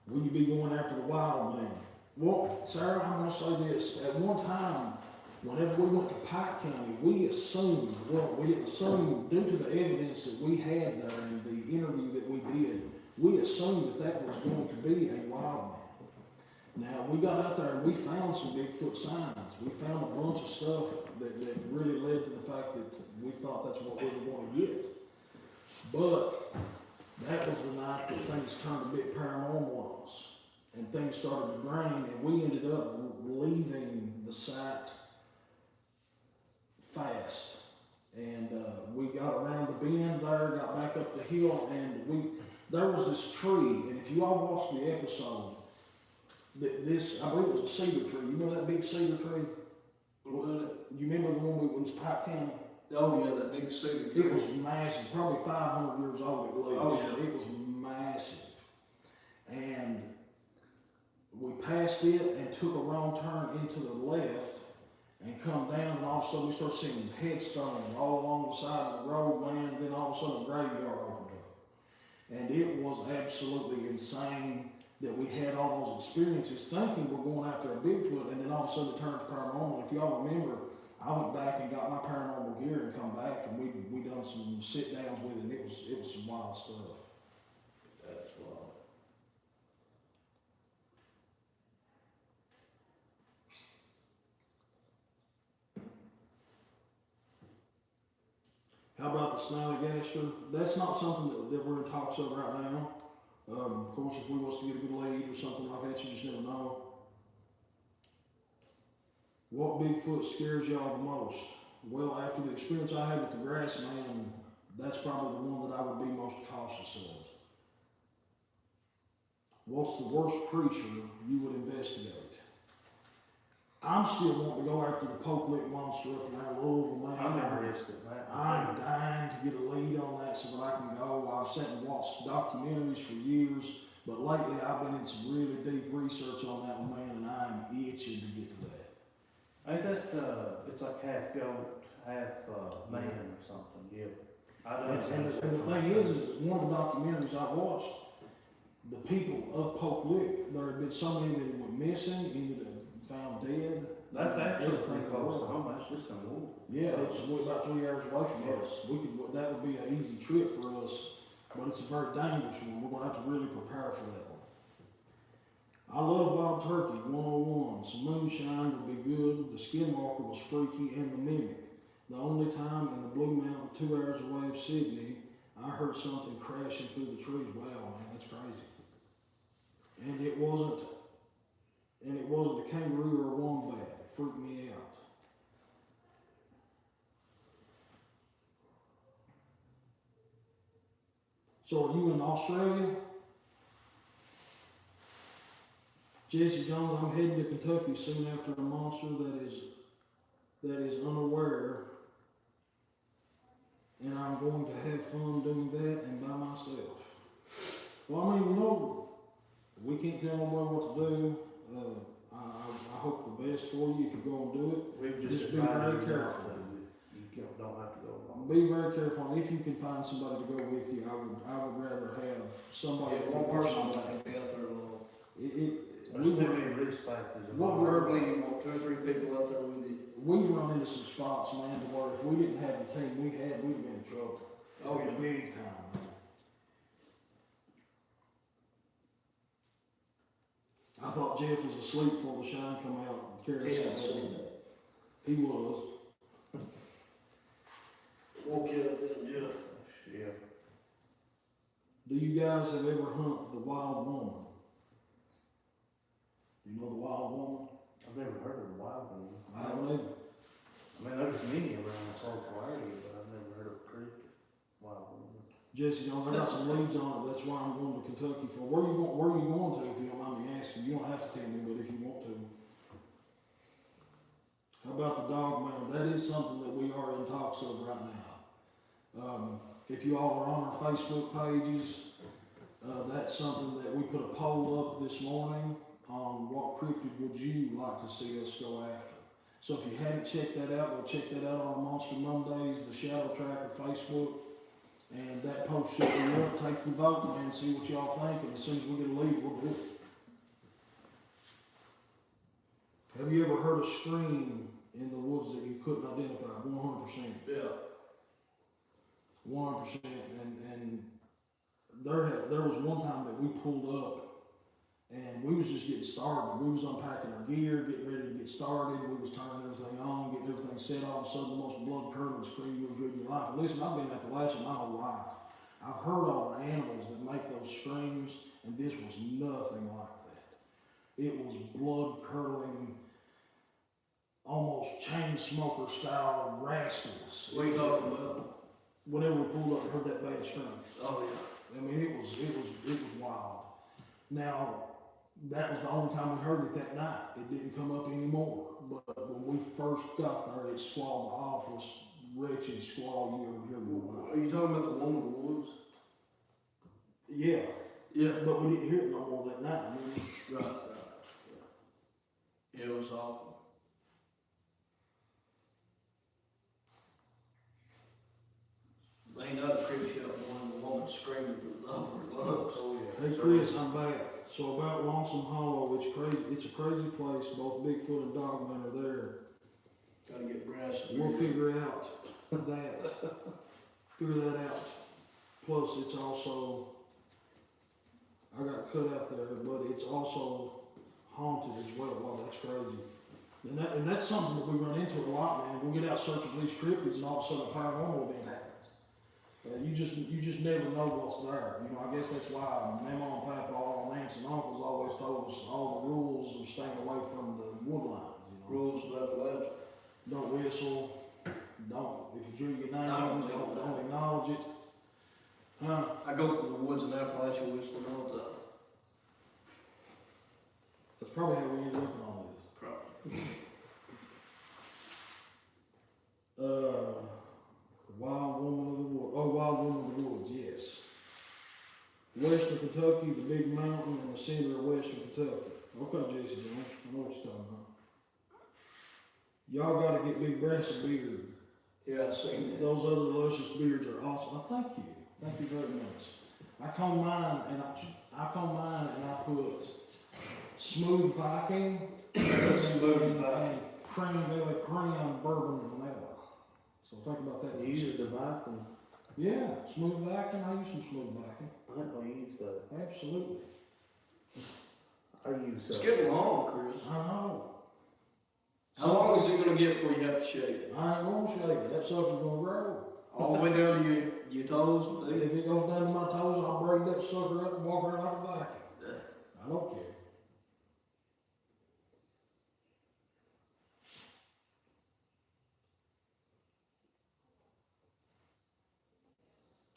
Will you be going after the wild man? Well, Sarah, I'm going to say this. At one time, whenever we went to Pike County, we assumed, well, we didn't assume, due to the evidence that we had there and the interview that we did, we assumed that was going to be a wild man. Now, we got out there and we found some Bigfoot signs. We found a bunch of stuff that really led to the fact that we thought that's what we were going to get. But that was the night that things turned a bit paranormal on us. And things started to drain, and we ended up leaving the site fast. And we got around the bend there, got back up the hill, and there was this tree. And if you all watched the episode, I believe it was a cedar tree. You remember that big cedar tree? You remember the one we went to Pike County? Oh yeah, that big cedar tree. It was massive, probably 500 years old at least. Oh, yeah. It was massive. And we passed it and took a wrong turn into the left and come down, and all of a sudden we started seeing headstones all along the side of the road, man, and then all of a sudden a graveyard opened up. And it was absolutely insane that we had all those experiences thinking we're going after a Bigfoot, and then all of a sudden it turns paranormal. If y'all remember, I went back and got my paranormal gear and come back, and we done some sit downs with it, and it was some wild stuff. That's wild. How about the snallygaster? That's not something that we're in talks of right now. Of course, if we was to get a good lead or something like that, you just never know. What Bigfoot scares y'all the most? Well, after the experience I had with the grass man, that's probably the one that I would be most cautious of. What's the worst creature you would investigate? I'm still wanting to go after the Poke Lick monster up around Louisville, man. I'm interested, man. I'm dying to get a lead on that so that I can go. I've sat and watched documentaries for years, but lately I've been in some really deep research on that one, man, and I'm itching to get to that. Ain't that, it's like half goat, half man or something, yeah. And the thing is one of the documentaries I watched, the people of Poke Lick, there had been so many that went missing, ended up found dead. That's actually Everything pretty close to world. home, that's just in Louisville. Yeah, it's about 3 hours away from us. That would be an easy trip for us, but it's a very dangerous one. We're gonna have to really prepare for that one. I love wild turkey, 101. Some moonshine would be good. The skinwalker was freaky, and the mimic. The only time in the Blue Mountain, 2 hours away of Sydney, I heard something crashing through the trees. Wow, man, that's crazy. And it wasn't a kangaroo or a wombat. It freaked me out. So are you in Australia? Jesse Jones, I'm heading to Kentucky soon after a monster that is unaware, and I'm going to have fun doing that and by myself. Well, I mean, we can't tell nobody what to do. I hope the best for you if you go and do it. We've Just be very careful. If you don't have to go along. Be very careful. If you can find somebody to go with you, I would rather have somebody. Yeah, one person might be out there alone. There's too many risk factors. Preferably you want 2 or 3 people out there with you. We run into some spots, man, to where if we didn't have the team we had, we'd been in trouble. Oh yeah. Big time, man. I thought Jeff was asleep before the shine come out and carry us out. He was. Woke you up then, Jeff. Yeah. Do you guys have ever hunted the wild woman? Do you know the wild woman? I've never heard of a wild one. I don't either. I mean, there's many around this local area, but Wow. Jesse, I got some leads on it, that's why I'm going to Kentucky for. Where you going to, if you don't mind me asking? You don't have to tell me, but if you want to. How about the dog man? That is something that we are in talks of right now. If you all are on our Facebook pages, that's something that we put a poll up this morning on what cryptid would you like to see us go after. So if you haven't checked that out, go check that out on Monster Mondays, the Shadow Tracker Facebook, and that post should be up. Take your vote, man, see what y'all think, and as soon as we get a lead, we'll do it. Have you ever heard a scream in the woods that you couldn't identify? 100%. Yeah. 100%. And there was one time that we pulled up and we was just getting started. We was unpacking our gear, getting ready to get started. We was turning everything on, getting everything set. All of a sudden, the most blood-curdling scream you've heard in your life. And listen, I've been in Appalachian my whole life. I've heard all the animals that make those screams, and this was nothing like that. It was blood-curdling, almost chain smoker style raspiness. What are you talking about? Whenever we pulled up and heard that bad scream. Oh, yeah. I mean, it was wild. Now, that was the only time we heard it that night. It didn't come up anymore. But when we first got there, it squalled the awfulest, wretched squall you ever heard in your life. Are you talking about the one with the woods? Yeah. Yeah. But we didn't hear it no more that night. I mean, Right. Yeah, it was awful. Ain't nothing creepy up when the woman screaming through the lungs. Oh, yeah. hey Chris, I'm back. So about Lonesome Hollow, it's crazy. It's a crazy place. Both Bigfoot and Dogman are there. Gotta get grass. We'll figure out that. Figure that out. Plus, it's also, I got cut out there, but it's also haunted as well. Wow, that's crazy. And that's something that we run into a lot, man. We'll get out searching for these cryptids, and all of a sudden a paranormal event happens. You just never know what's there. You know, I guess that's why Mama and Papa, all aunts and uncles always told us all the rules of staying away from the woodlines. You know, Rules of Appalachian. don't whistle. Don't, if you hear your name, Don't don't acknowledge it. Huh? I go through the woods in Appalachia whistling all the time. That's probably how we ended up in all this. Probably. Wild Woman of the Woods. Oh, Wild Woman of the Woods, yes. Western Kentucky, the big mountain in the center of Western Kentucky. Okay, Jesse Jones, I know what you're talking about. Y'all gotta get Big Brass a beard. Yeah, I seen that. Those other luscious beards are awesome. Oh, thank you. Thank you very much. I comb mine and I put Smooth Viking and Cream Valley Cream Bourbon Vanilla. So think about that. You use the Viking. Yeah, Smooth Viking. I use some Smooth Viking. I don't use that. Absolutely. I use It's getting long, Chris. I know. How long is it gonna get before you have to shave it? I ain't gonna shave it. That sucker's gonna grow. All the way down to your toes? If it goes down to my toes, I'll braid that sucker up and walk around like a Viking. I don't care.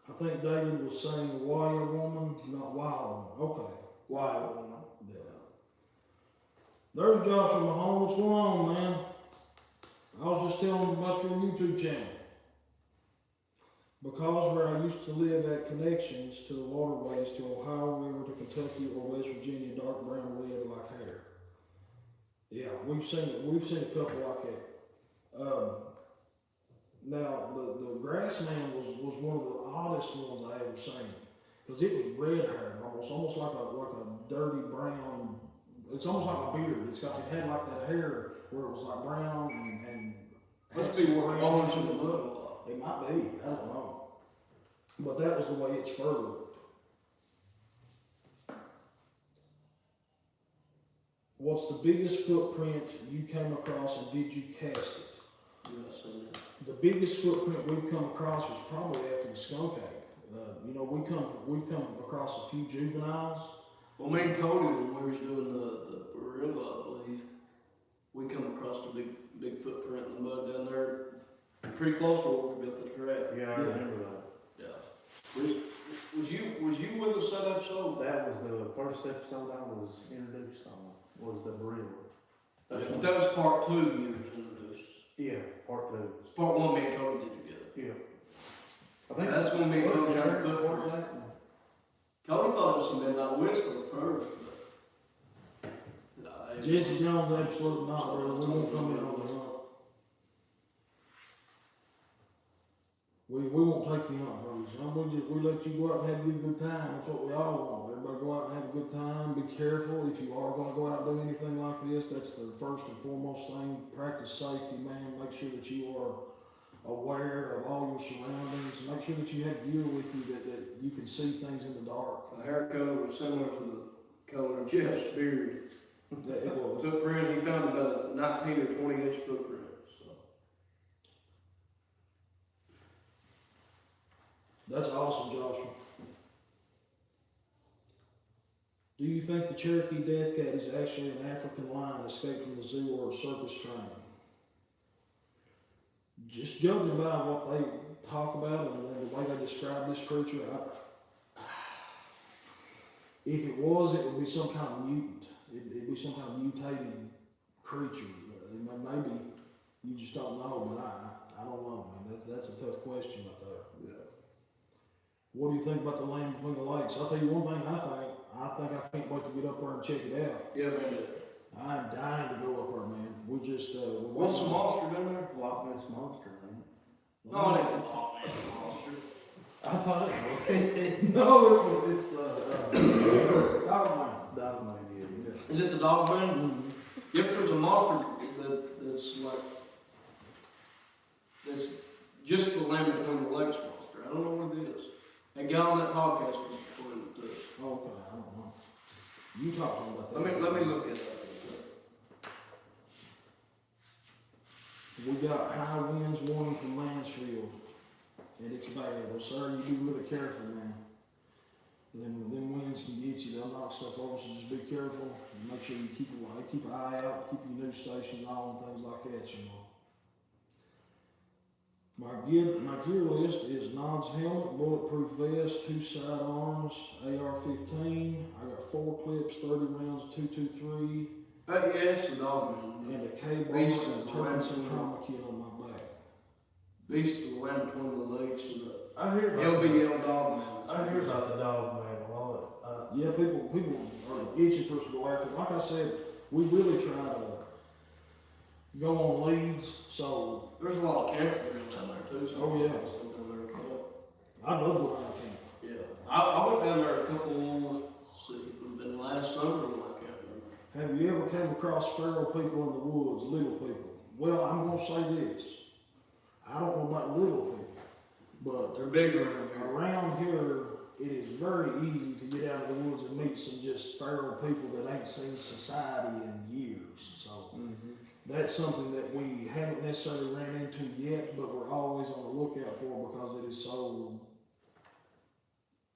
I think David was saying wild woman, not wild woman. Okay. Wild woman. Yeah. There's Joshua Mahone. What's going on, man? I was just telling him about your YouTube channel. Because where I used to live at connections to the waterways to Ohio River to Kentucky or West Virginia, dark brown red like hair. Yeah, we've seen a couple like that. Now the grass man was one of the oddest ones I ever seen. Because it was red haired almost like a dirty brown. It's almost like a beard. It had like that hair where it was like brown and Must be where orange in the middle. it might be, I don't know. But that was the way its fur looked. What's the biggest footprint you came across and did you cast it? Yeah, I seen that. The biggest footprint we've come across was probably after the Skunk Ape. We've come across a few juveniles. Well, me and Cody, when we was doing the gorilla, I believe, we come across the big footprint in the mud down there, pretty close to where we built the trap. Yeah, I remember that. Yeah. Was you with us that episode? That was the first episode I was introduced on, was the real. But that was part 2 you was introduced. Yeah, part 2. Part 1 me and Cody did together. Yeah. I think That's when me and Cody got Jared the foot part part. that one. Cody thought it was some Midnight Whistle at first, but. Nah, it- Jesse Jones, absolutely not, brother. We won't come in on the hunt. We won't take you hunt from you, son. We let you go out and have a good time. That's what we all want. Everybody go out and have a good time. Be careful. If you are gonna go out and do anything like this, that's the first and foremost thing. Practice safety, man. Make sure that you are aware of all your surroundings. Make sure that you have gear with you that you can see things in the dark. The hair color was similar to the color of Jeff's beard. That it was. Footprint, he found about a 19 or 20 inch footprint. So. That's awesome, Joshua. Do you think the Cherokee death cat is actually an African lion escaped from the zoo or a circus train? Just judging by what they talk about and the way they describe this creature, if it was, it would be some kind of mutant. It'd be some kind of mutated creature. Maybe you just don't know, but I don't know, man. That's a tough question right there. Yeah. What do you think about the land between the lakes? I'll tell you one thing I think I can't wait to get up there and check it out. Yeah, man. I'm dying to go up there, man. We just, What's the monster down there? Loch Ness Monster, man. No, it ain't the Loch Ness monster. I thought it was. No, it's Dogman. Dogman, yeah. Is it the dog man? Mm-hmm. Yep, there's a monster that's like, that's just the land between the lakes monster. I don't know what it is. That guy on that podcast was explaining it to us. Okay, I don't know. You talk to me about that. Let me look at that. We got high winds warning from Mansfield, and it's bad. Well, sir, you be really careful, man. Them winds can get you. They'll knock stuff over, so just be careful. And make sure you keep an eye out, keep your news stations on, things like that, you know. My gear list is Nod's helmet, bulletproof vest, 2 sidearms, AR-15. I got 4 clips, 30 rounds of 223. Yeah, it's the dog man. And a K-bar Beast and of a the land Turkish between- trauma kit on my back. Beast of the land between the lakes and the I hear about LBL dog man. I hear about the Dogman a lot. Yeah, people are itching for us to go after it. Like I said, we really try to go on leads, so There's a lot of campground down there too. So Oh, yeah. Still down there to camp. I love going out camp. Yeah. I went down there a couple, see, it would have been last summer when I camped. Have you ever came across feral people in the woods, little people? Well, I'm going to say this. I don't know about little people, but They're big around here. around here, it is very easy to get out of the woods and meet some just feral people that ain't seen society in years. So that's something that we haven't necessarily ran into yet, but we're always on the lookout for because it is so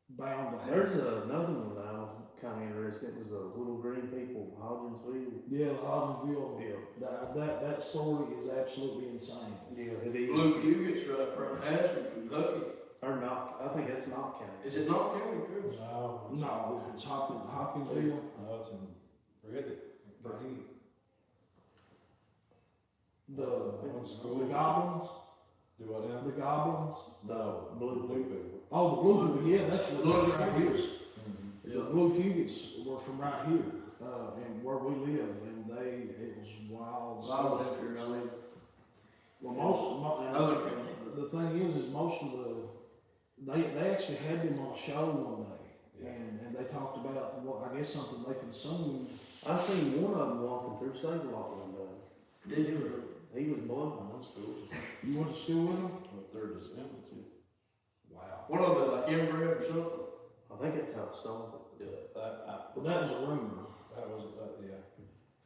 bound to There's happen. another one that I was kind of interested in. It was the Little Green People, Hodgensville. Yeah, Hodgensville. Yeah. That story is absolutely insane. Yeah, it is. Blue Fugate's right up around Hazard, Kentucky. Or not, I think that's not county. Is it not county, Chris? No, it's Hopkinsville. No, it's in Reddick, Green. The School. goblins. Do what now? The goblins. No, Blue people. Oh, the blue people. Yeah, that's right here. Mm-hmm. The Blue Fugates were from right here, and where we live, and it was wild I stuff. live here, I live Well, another county. the thing is most of they actually had them on a show one day, and they talked about, well, I guess something they consumed. I seen one of them walking through Save Lot one day. Did you? He was blowing on school. You went to school with them? Up there to Simmons. Wow. What are they, like inbred or something? I think that's how it started. Yeah, But that was a rumor. that was, yeah.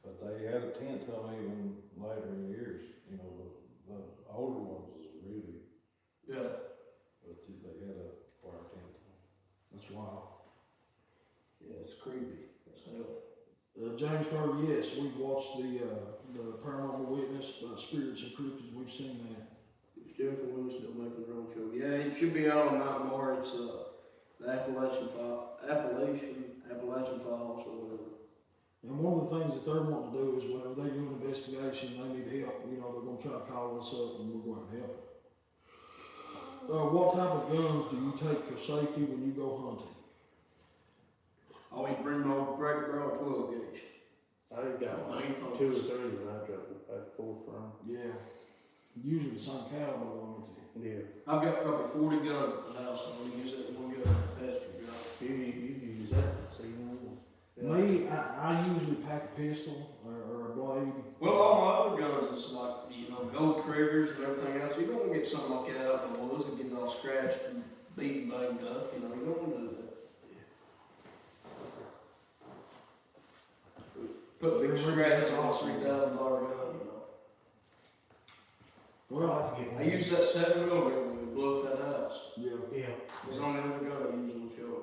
But they had a tent till even later in the years, you know, the older ones was really, Yeah. but they had a wire tent. That's wild. Yeah, it's creepy. It's hell. James Carter, yes, we've watched the Paranormal Witness, Spirits and Cryptids. We've seen that. It's Jennifer Williams still making her own show. Yeah, it should be out on Mount Mars. Appalachian Falls or whatever. And one of the things that they're wanting to do is whenever they do an investigation, they need help, you know, they're gonna try to call us up and we'll go out and help them. What type of guns do you take for safety when you go hunting? Always bring my great barrel 12 gauge. I got one, 2 or 3 that I drove back and forth from. Yeah. Usually the same caliber, aren't they? Yeah. I've got probably 40 guns at the house, so we use it when we get a faster gun. You use that, so you know. Me, I usually pack a pistol or a blade. Well, all my other guns is like, you know, gold triggers and everything else. You don't want to get something like that out in the woods and get all scratched and beat and banged up. You know, you don't want to do that. Put big scratches on a $3,000 gun, you know. Well, I used that 7mm when we blew up that house. yeah. Yeah. It was the only other gun I used on the show.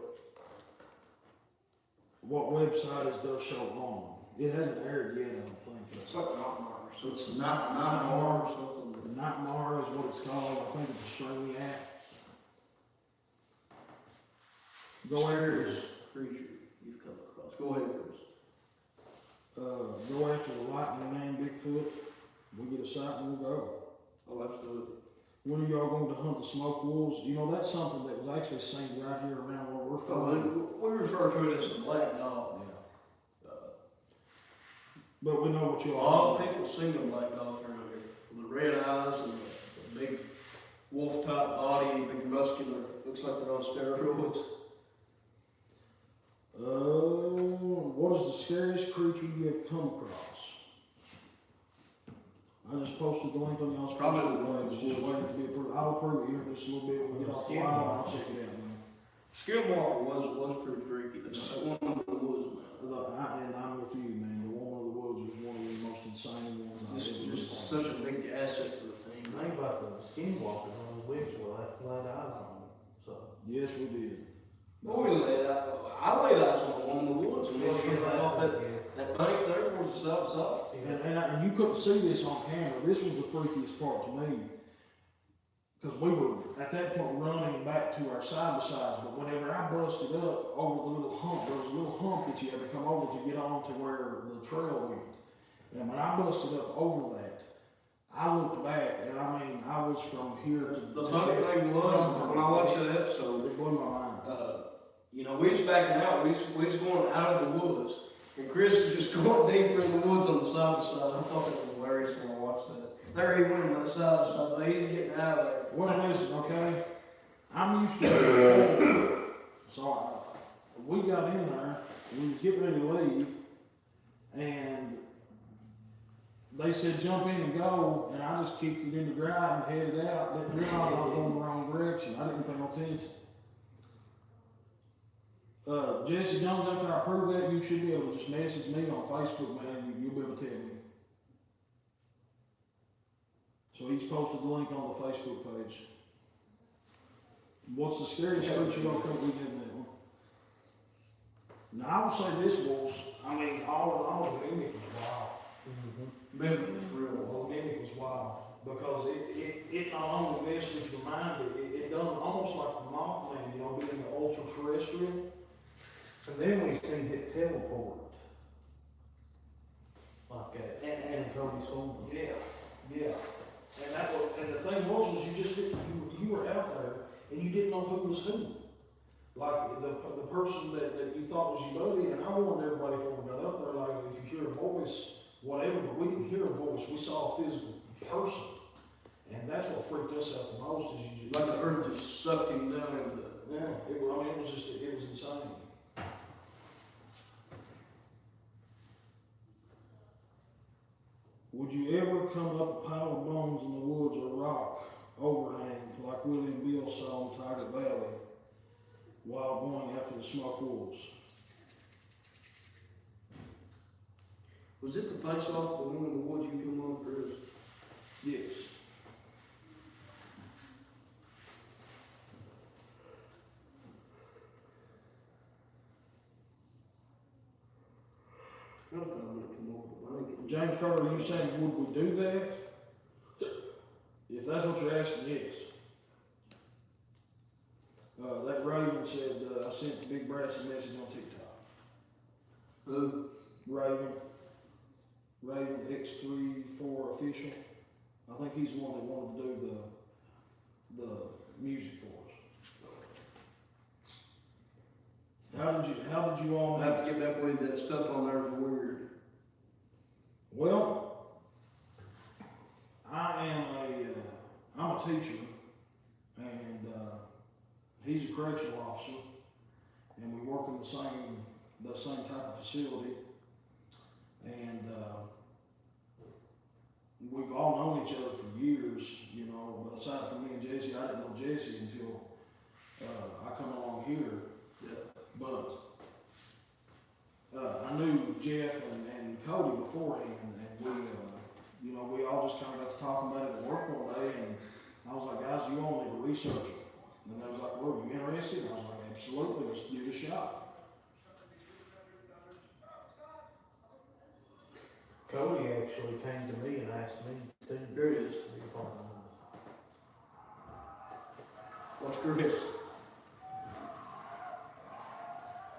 What website is their show on? It hasn't aired yet, I don't think. It's like Nightmare, so it's Nightmare or something. Nightmare is what it's called. I think it's a streaming app. Go ahead. Creature you've come across. Go ahead, Chris. Go after the lightning man Bigfoot. We get a sight and we'll go. Oh, absolutely. When are y'all going to hunt the smoke wolves? You know, that's something that was actually seen right here around where we're from. We refer to it as a black dog. But we know what A you lot all of people see the black dogs around here. The red eyes and the big wolf type body, big muscular, looks like they're on steroids. What is the scariest creature you have come across? I just posted the link on y'all's Probably Facebook the one page. Just waiting to be approved. I'll approve it here in just a little bit when we get off the line. I'll check it out, man. Skillmark was pretty freaky. That's one of the woods, man. And I'm with you, man. The Woman of the Woods was one of the most insane ones I've ever been Just part of. such a big asset for the team. The thing about the skinwalkers on the witch will have laid eyes on them, so. Yes, we did. Well, we laid out. I laid eyes on the one in the woods when we was getting off that bank there towards the south side. And you couldn't see this on camera. This was the freakiest part to me. Because we were, at that point, running back to our side-by-sides. But whenever I busted up over the little hump, there was a little hump that you had to come over to get on to where the trail went. And when I busted up over that, I looked back, and I mean, I was from here to The funny thing was, when I watched that episode, it blew my mind. you know, we was backing out. We was going out of the woods. And Chris is just going deeper in the woods on the side by side. I thought it was hilarious when I watched that. There he went on that side by side, but he's getting out of there. Well, listen, okay? I'm used to it. So we got in there, we was getting ready to leave, and they said jump in and go, and I just kicked it in the drive and headed out. Didn't realize I was going the wrong direction. I didn't pay no attention. Jesse Jones, after I approve that, you should be able to just message me on Facebook, man. You'll be able to tell me. So he's posted the link on the Facebook page. What's the scariest creature y'all come with in that one? Now, I would say this was, I mean, all in all, the mimic was wild. Mimic was real. The mimic was wild. Because it not only messed with your mind, it done almost like the Mothman, you know, being ultra terrestrial. And then we seen it teleport. Like that. And Cody's home. Yeah, yeah. And the thing was you just didn't, you were out there and you didn't know who was who. Like the person that you thought was your buddy, and I warned everybody before we got up there, like if you hear a voice, whatever, but we didn't hear a voice, we saw a physical person. And that's what freaked us out the most is you just Like the earth just sucked him down into the. yeah, it was insane. Would you ever come up a pile of bones in the woods or rock overhang like Willie and Bill saw in Tiger Valley while going after the smoke wolves? Was it the face off the one in the woods you come on, Chris? Yes. James Carter, are you saying would we do that? If that's what you're asking, yes. That Raven said, I sent the Big Brass a message on TikTok. Who? Raven X34 official. I think he's the one that wanted to do the music for us. How did you all I have to get back with that stuff on there is weird. Well, I'm a teacher, and he's a correctional officer, and we work in the same type of facility, and we've all known each other for years, you know. But aside from me and Jesse, I didn't know Jesse until I come along here. Yeah. But I knew Jeff and Cody beforehand, and we all just kind of got to talking about it at work one day, and I was like, guys, you all need to research it. And they was like, well, are you interested? And I was like, absolutely, let's give it a shot. Cody actually came to me and asked me to. There it is. What's Chris?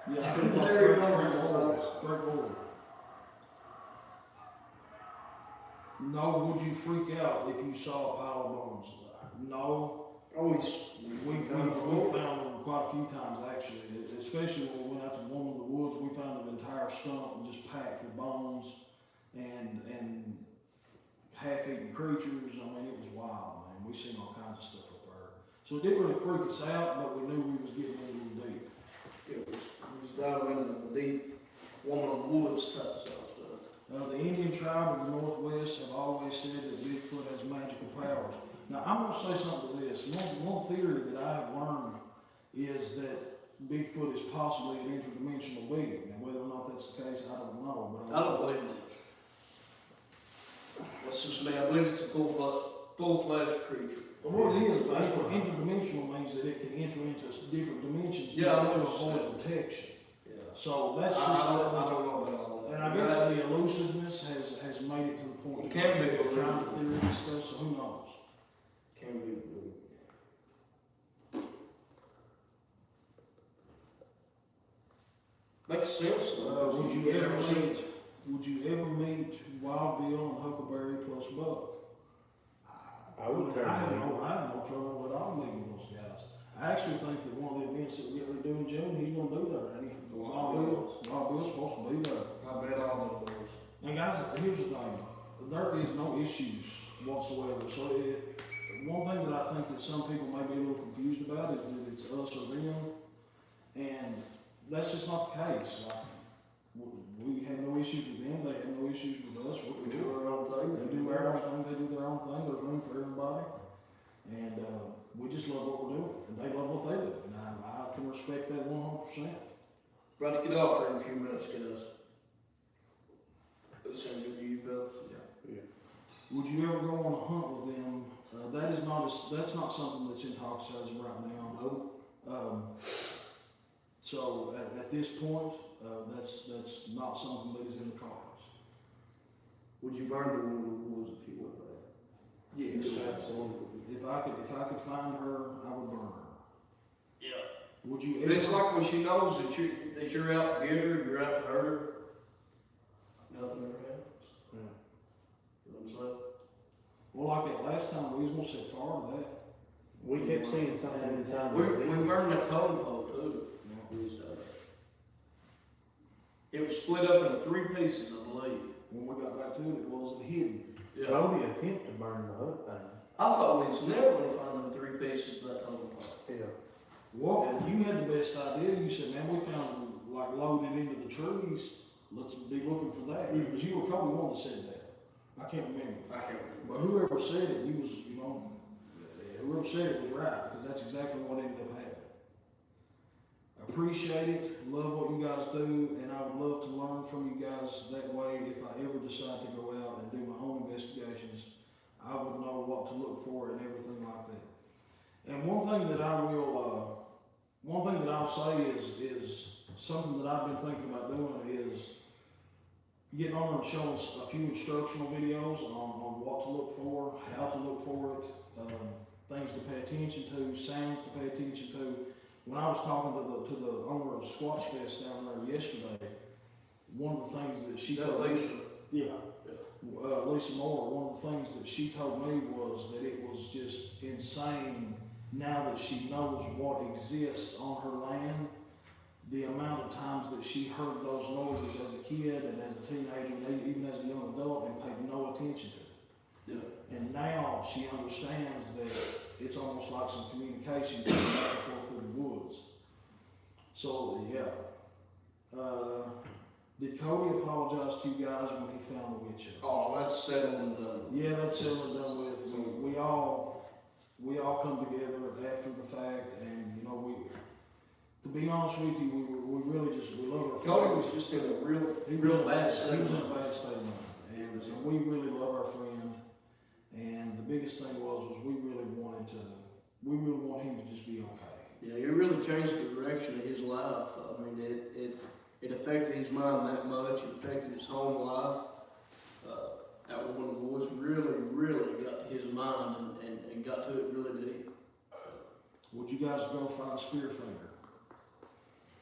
Yeah, I There couldn't you go. straightforward. No, would you freak out if you saw a pile of bones? No. Always. We found them quite a few times actually, especially when we went out to one of the woods. We found an entire stump just packed with bones and half-eaten creatures. I mean, it was wild, man. We seen all kinds of stuff up there. So it didn't really freak us out, but we knew we was getting in a little deep. It was diving into the deep, woman of the woods type stuff. The Indian tribe of the Northwest have always said that Bigfoot has magical powers. Now, I'm going to say something to this. One theory that I have learned is that Bigfoot is possibly an interdimensional being. Now, whether or not that's the case, I don't know. But I don't believe that. That's just me. I believe it's a full-fledged creature. But what it is, interdimensional means that it can enter into different dimensions to avoid detection. Yeah. So that's just I don't know about all that. and I guess the elusiveness has made it to the point It can be people are trying to theory and stuff, so who knows? Can be. Makes sense. Would you ever meet Wild Bill and Huckleberry plus Buck? I would I have no trouble at all meeting those guys. I actually think that one of the events that we're going to do in June, he's going to be there. And Wild Bill's supposed to be there. I bet all those. And guys, here's the thing. There is no issues whatsoever. So one thing that I think that some people may be a little confused about is that it's us or them. And that's just not the case. We have no issues with them. They have no issues with us. We do our own thing. They do our own thing. They do their own thing. There's room for everybody. And we just love what we're doing. And they love what they do. And I can respect that 100%. About to get off here in a few minutes, guys. Does that sound good to you, fellas? Yeah. Would you ever go on a hunt with them? That's not something that's in talks as of right now. No. So at this point, that's not something that is in the cards. Would you burn the woman in the woods if you went there? Yes, Absolutely. If I could find her, I would burn her. Yeah. Would you But it's like when she knows that you're out to get her, you're out to hurt her. Nothing ever happens. Yeah. You know what I'm saying? Well, like that last time, we was gonna set fire to that. We kept seeing something inside We burned that totem pole too. Yeah. It was split up into 3 pieces, I believe. When we got back to it, it wasn't hidden. Yeah. Cody attempted to burn the hut down. I thought we was never gonna find them 3 pieces of that totem pole. Yeah. Well, you had the best idea. You said, man, we found them like loaded into the trees. Let's be looking for that. It was you or Cody one that said that. I can't remember. I can't remember. But whoever said it, whoever said it was right, because that's exactly what ended up happening. Appreciate it, love what you guys do, and I would love to learn from you guys. That way, if I ever decide to go out and do my own investigations, I would know what to look for and everything like that. And one thing that I'll say is something that I've been thinking about doing is getting on and showing a few instructional videos on what to look for, how to look for it, things to pay attention to, sounds to pay attention to. when I was talking to the owner of Squatch Fest down there yesterday, one of the things that she told me, Lisa Moore, one of the things that she told me was that it was just insane now that she knows what exists on her land, the amount of times that she heard those noises as a kid and as a teenager, and even as a young adult, and paid no attention to it. Yeah. And now she understands that it's almost like some communication going back and forth through the woods. So, yeah. Did Cody apologize to you guys when he found the witch? Oh, that's settled and done. Yeah, that's settled and done with. We all come together after the fact, and you know, to be honest with you, we really just, we love our friend. Cody was just in a real bad state. He was in a bad state of mind, and we really love our friend. And the biggest thing was we really want him to just be okay. Yeah, it really changed the direction of his life. I mean, it affected his mind that much. It affected his home life. That was when the boys really got to his mind and got to it really deep. Would you guys go find Spearfinger?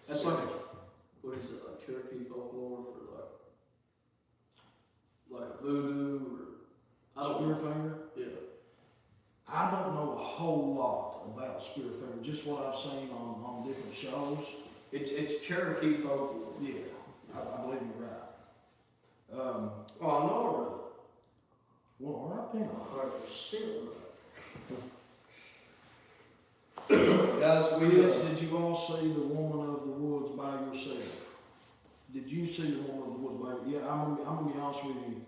That's like what is it, like Cherokee folklore for like a voodoo or Spearfinger? Yeah. I don't know a whole lot about Spearfinger, just what I've seen on different shows. It's Cherokee folklore. Yeah, I believe you're right. Oh, I know Well, all right then. 100%. Guys, Did you all see The Woman of the Woods by yourself? Did you see The Woman of the Woods by? Yeah, I'm gonna be honest with you.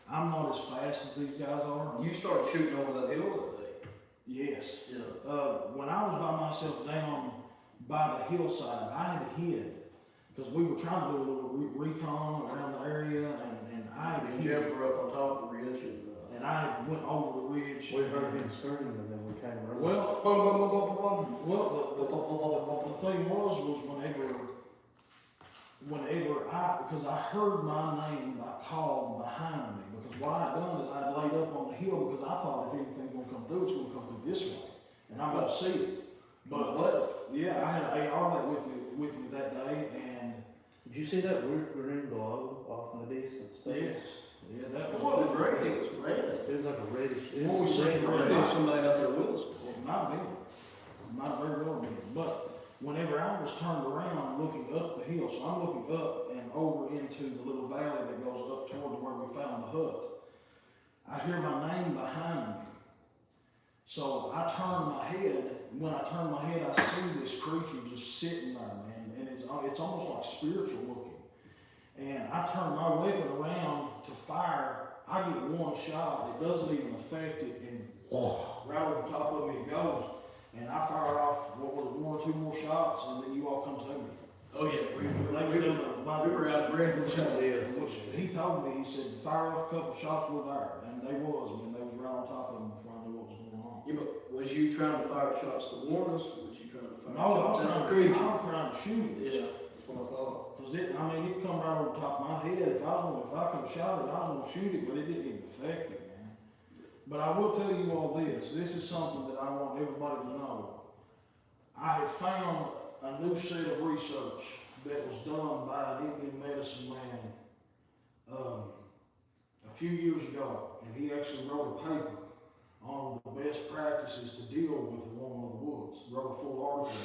I'm not as fast as these guys are. You started shooting over that hill that day. Yes. Yeah. When I was by myself down by the hillside, I had hid because we were trying to do a little recon around the area, and I had hid. Jeff were up on top of the ridge And I went over the ridge. We heard him screaming and then we came around. Well, the thing was whenever because I heard my name called behind me, because what I done is I laid up on the hill because I thought if anything's gonna come through, it's gonna come through this way, and I'm gonna see it. But yeah, I had an AR that with me that day, and did you see that weird green glow off in the distance? yes, yeah, that was. It wasn't red, it was red. It was like a reddish. What we saying, Red is somebody out there with us. It might be. It might very well be. But whenever I was turned around looking up the hill, so I'm looking up and over into the little valley that goes up toward where we found the hut, I hear my name behind me. So I turn my head. When I turn my head, I see this creature just sitting there, man, and it's almost like spiritual looking. And I turn my weapon around to fire. I get one shot. It doesn't even affect it, and right over the top of me it goes. And I fire off, what was it, one or two more shots, and then you all come to me. Oh yeah, we were out of breath from which he told me, he said, fire off a couple shots, we're there. And they was, man, they was right on top of them before I knew what was going on. Yeah, but was you trying to fire shots to warn us, or was you trying to fire No, I was shots at the trying to shoot it. Yeah, that's what I thought. Cause it come right over the top of my head. If I could have shot it, I was gonna shoot it, but it didn't even affect it, man. But I will tell you all this. This is something that I want everybody to know. I have found a new set of research that was done by an Indian medicine man a few years ago, and he actually wrote a paper on the best practices to deal with the woman of the woods. Wrote a full article about it.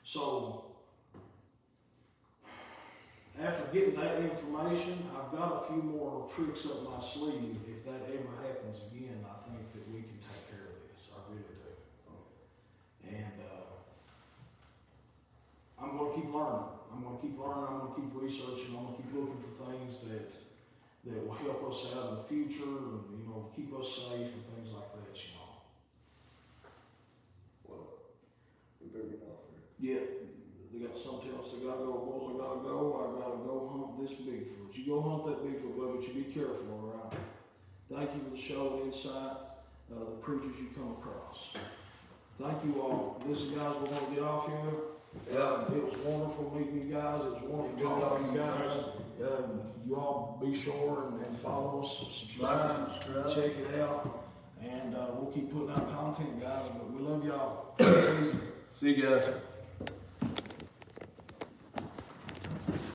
So after getting that information, I've got a few more tricks up my sleeve. If that ever happens again, I think that we can take care of this. I really do. And I'm going to keep learning. I'm going to keep researching. I'm going to keep looking for things that will help us out in the future, and keep us safe and things like that. Well, we better get off Yeah. here. They got something else they gotta go, boys, I gotta go hunt this Bigfoot. You go hunt that Bigfoot, but you be careful, all right? Thank you for the show and insight, the creatures you come across. Thank you all. Listen, guys, we're gonna get off here. Yeah. It was wonderful meeting you guys. It was wonderful talking to you guys. You all be sure and follow us, subscribe, check it out, and we'll keep putting out content, guys, but we love y'all. Easy. See you guys.